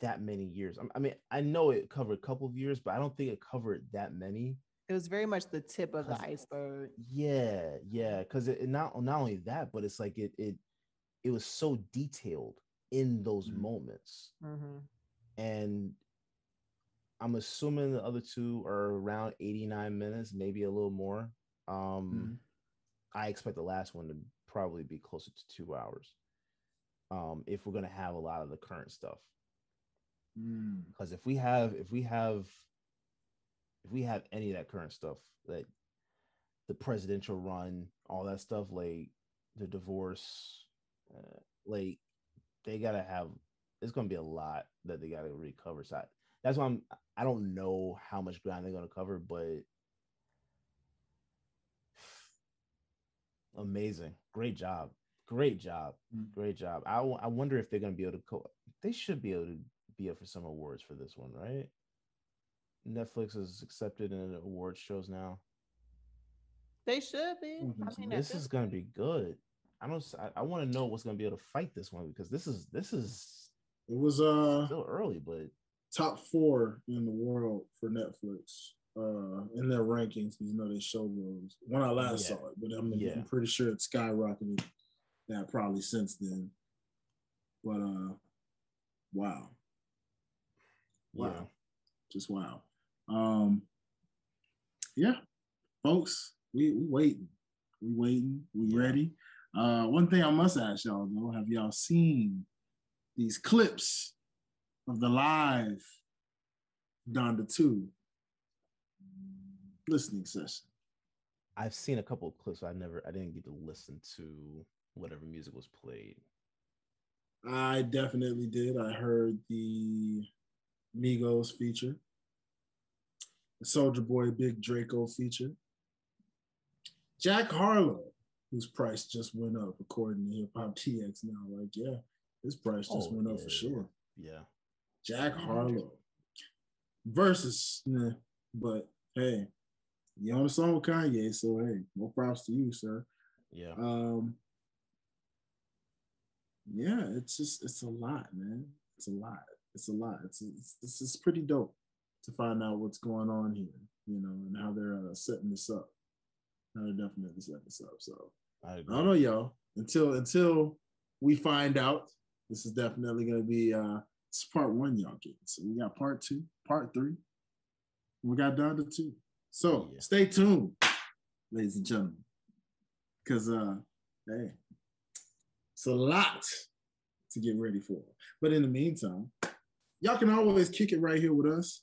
that many years. I mean, I know it covered a couple of years, but I don't think it covered that many. It was very much the tip of the iceberg. Yeah, because it not only that, but it's like it was so detailed in those moments, and I'm assuming the other 2 are around 89 minutes, maybe a little more. I expect the last one to probably be closer to 2 hours, if we're gonna have a lot of the current stuff. Because if we have any of that current stuff, like the presidential run, all that stuff, like the divorce, like they gotta have. It's gonna be a lot that they gotta recover. So that's why I don't know how much ground they're gonna cover, but amazing, great job. I wonder if they're gonna be able to. They should be able to be up for some awards for this one, right? Netflix is accepted in award shows now. They should be. I mean, this is gonna be good. I want to know what's gonna be able to fight this one because this is it was still early, but top 4 in the world for Netflix in their rankings. You know, they show those when I last saw it, but I'm pretty sure it's skyrocketed that probably since then. But wow. Wow. Yeah. Just wow. Yeah, folks, we waiting. We ready. One thing I must ask y'all though, have y'all seen these clips of the live Donda 2 listening session? I've seen a couple of clips. I didn't get to listen to whatever music was played. I definitely did. I heard the Migos feature, the Soulja Boy Big Draco feature, Jack Harlow, whose price just went up according to Hip Hop TX now. Like, yeah, his price just went up for sure. Yeah. Jack Harlow versus, but hey, you on the song with Kanye, so hey, more props to you, sir. Yeah. Yeah, it's a lot, man. It's a lot. It's pretty dope to find out what's going on here, and how they're setting this up. How they're definitely setting this up. So I don't know, y'all. Until we find out, this is definitely gonna be it's part 1, y'all get. So we got part 2, part 3. We got down to 2. So stay tuned, ladies and gentlemen. Cause hey, it's a lot to get ready for. But in the meantime, y'all can always kick it right here with us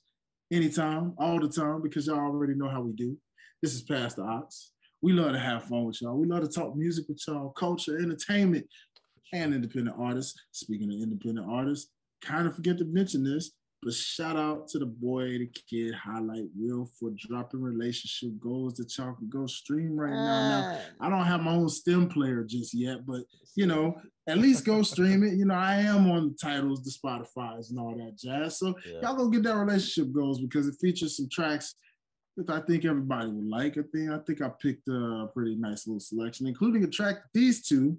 anytime, all the time, because y'all already know how we do. This is Past the Ox. We love to have fun with y'all. We love to talk music with y'all, culture, entertainment, and independent artists. Speaking of independent artists, kind of forget to mention this, but shout out to the boy, the kid, Highlight Will for dropping relationship goals that y'all can go stream right now. I don't have my own STEM player just yet, but at least go stream it. I am on the titles, the Spotify's, and all that jazz. So y'all go get that relationship goals because it features some tracks that I think everybody would like. I think I picked a pretty nice little selection, including a track that these two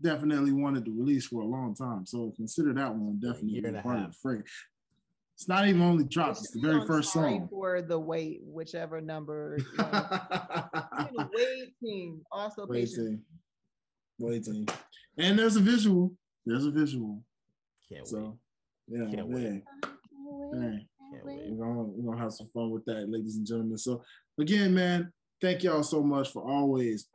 definitely wanted to release for a long time. So consider that one definitely part of the freight. It's not even only dropped, it's the very first song. For the wait, whichever number. Waiting. Also Waiting. And there's a visual. Can't wait. Yeah, Can't man. Can't wait. We're gonna have some fun with that, ladies and gentlemen. So again, man, thank y'all so much for always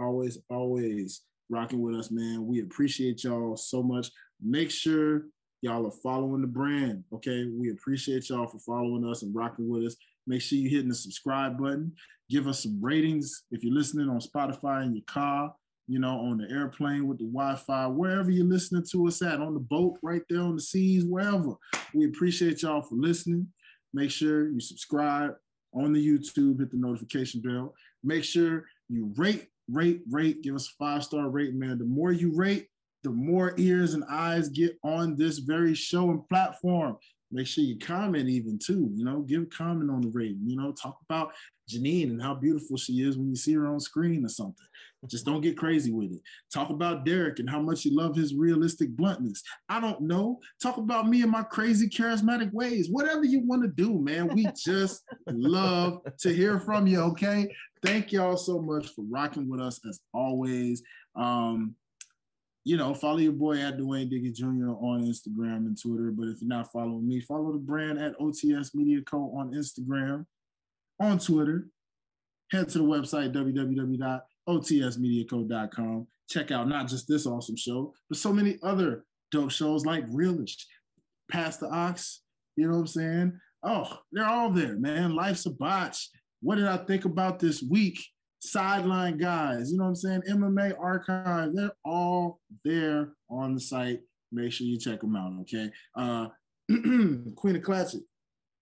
rocking with us, man. We appreciate y'all so much. Make sure y'all are following the brand, okay? We appreciate y'all for following us and rocking with us. Make sure you're hitting the subscribe button. Give us some ratings if you're listening on Spotify in your car, on the airplane with the Wi-Fi, wherever you're listening to us at, on the boat, right there on the seas, wherever. We appreciate y'all for listening. Make sure you subscribe on the YouTube, hit the notification bell. Make sure you rate, give us a 5-star rate, man. The more you rate, the more ears and eyes get on this very show and platform. Make sure you comment even too, give a comment on the rating, talk about Janean and how beautiful she is when you see her on screen or something. Just don't get crazy with it. Talk about Derrick and how much you love his realistic bluntness. I don't know. Talk about me and my crazy charismatic ways. Whatever you want to do, man. We just love to hear from you, okay? Thank y'all so much for rocking with us as always. Follow your boy at Dwayne Diggy Jr. on Instagram and Twitter. But if you're not following me, follow the brand at OTS Media Co. on Instagram, on Twitter. Head to the website, www.otsmediaco.com. Check out not just this awesome show, but so many other dope shows like Realish, Past the Ox, you know what I'm saying? Oh, they're all there, man. Life's a Botch. What did I think about this week? Sideline Guys, you know what I'm saying? MMA Archive, they're all there on the site. Make sure you check them out, okay? Queen of Classic,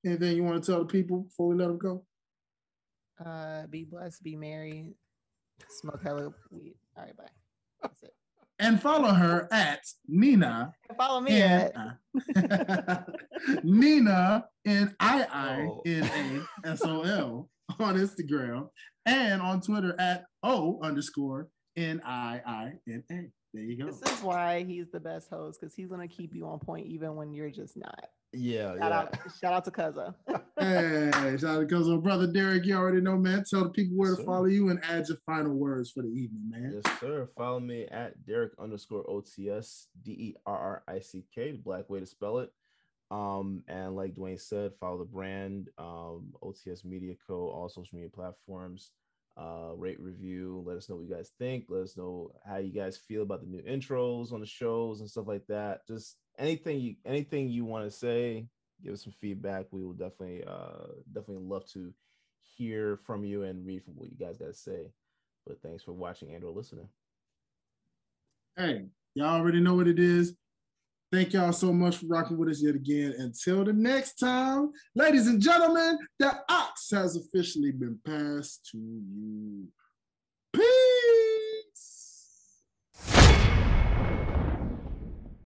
anything you want to tell the people before we let them go? Be blessed, be merry, smoke hella weed. All right, bye. That's it. And follow her at Nina. Follow me at Nina NIINASOL on Instagram and on Twitter at O_NIINA. There you go. This is why he's the best host, because he's gonna keep you on point even when you're just not. Yeah. Shout out to Cuzzo. Hey, shout out to Cuzzo. Brother Derrick, you already know, man. Tell the people where to follow you and add your final words for the evening, man. Yes, sir. Follow me at Derrick_OTS, DERRICK, the black way to spell it. And like Dwayne said, follow the brand, OTS Media Co., all social media platforms. Rate, review, let us know what you guys think. Let us know how you guys feel about the new intros on the shows and stuff like that. Just anything you want to say, give us some feedback. We will definitely love to hear from you and read from what you guys got to say. But thanks for watching and or listening. Hey, y'all already know what it is. Thank y'all so much for rocking with us yet again. Until the next time, ladies and gentlemen, the ox has officially been passed to you.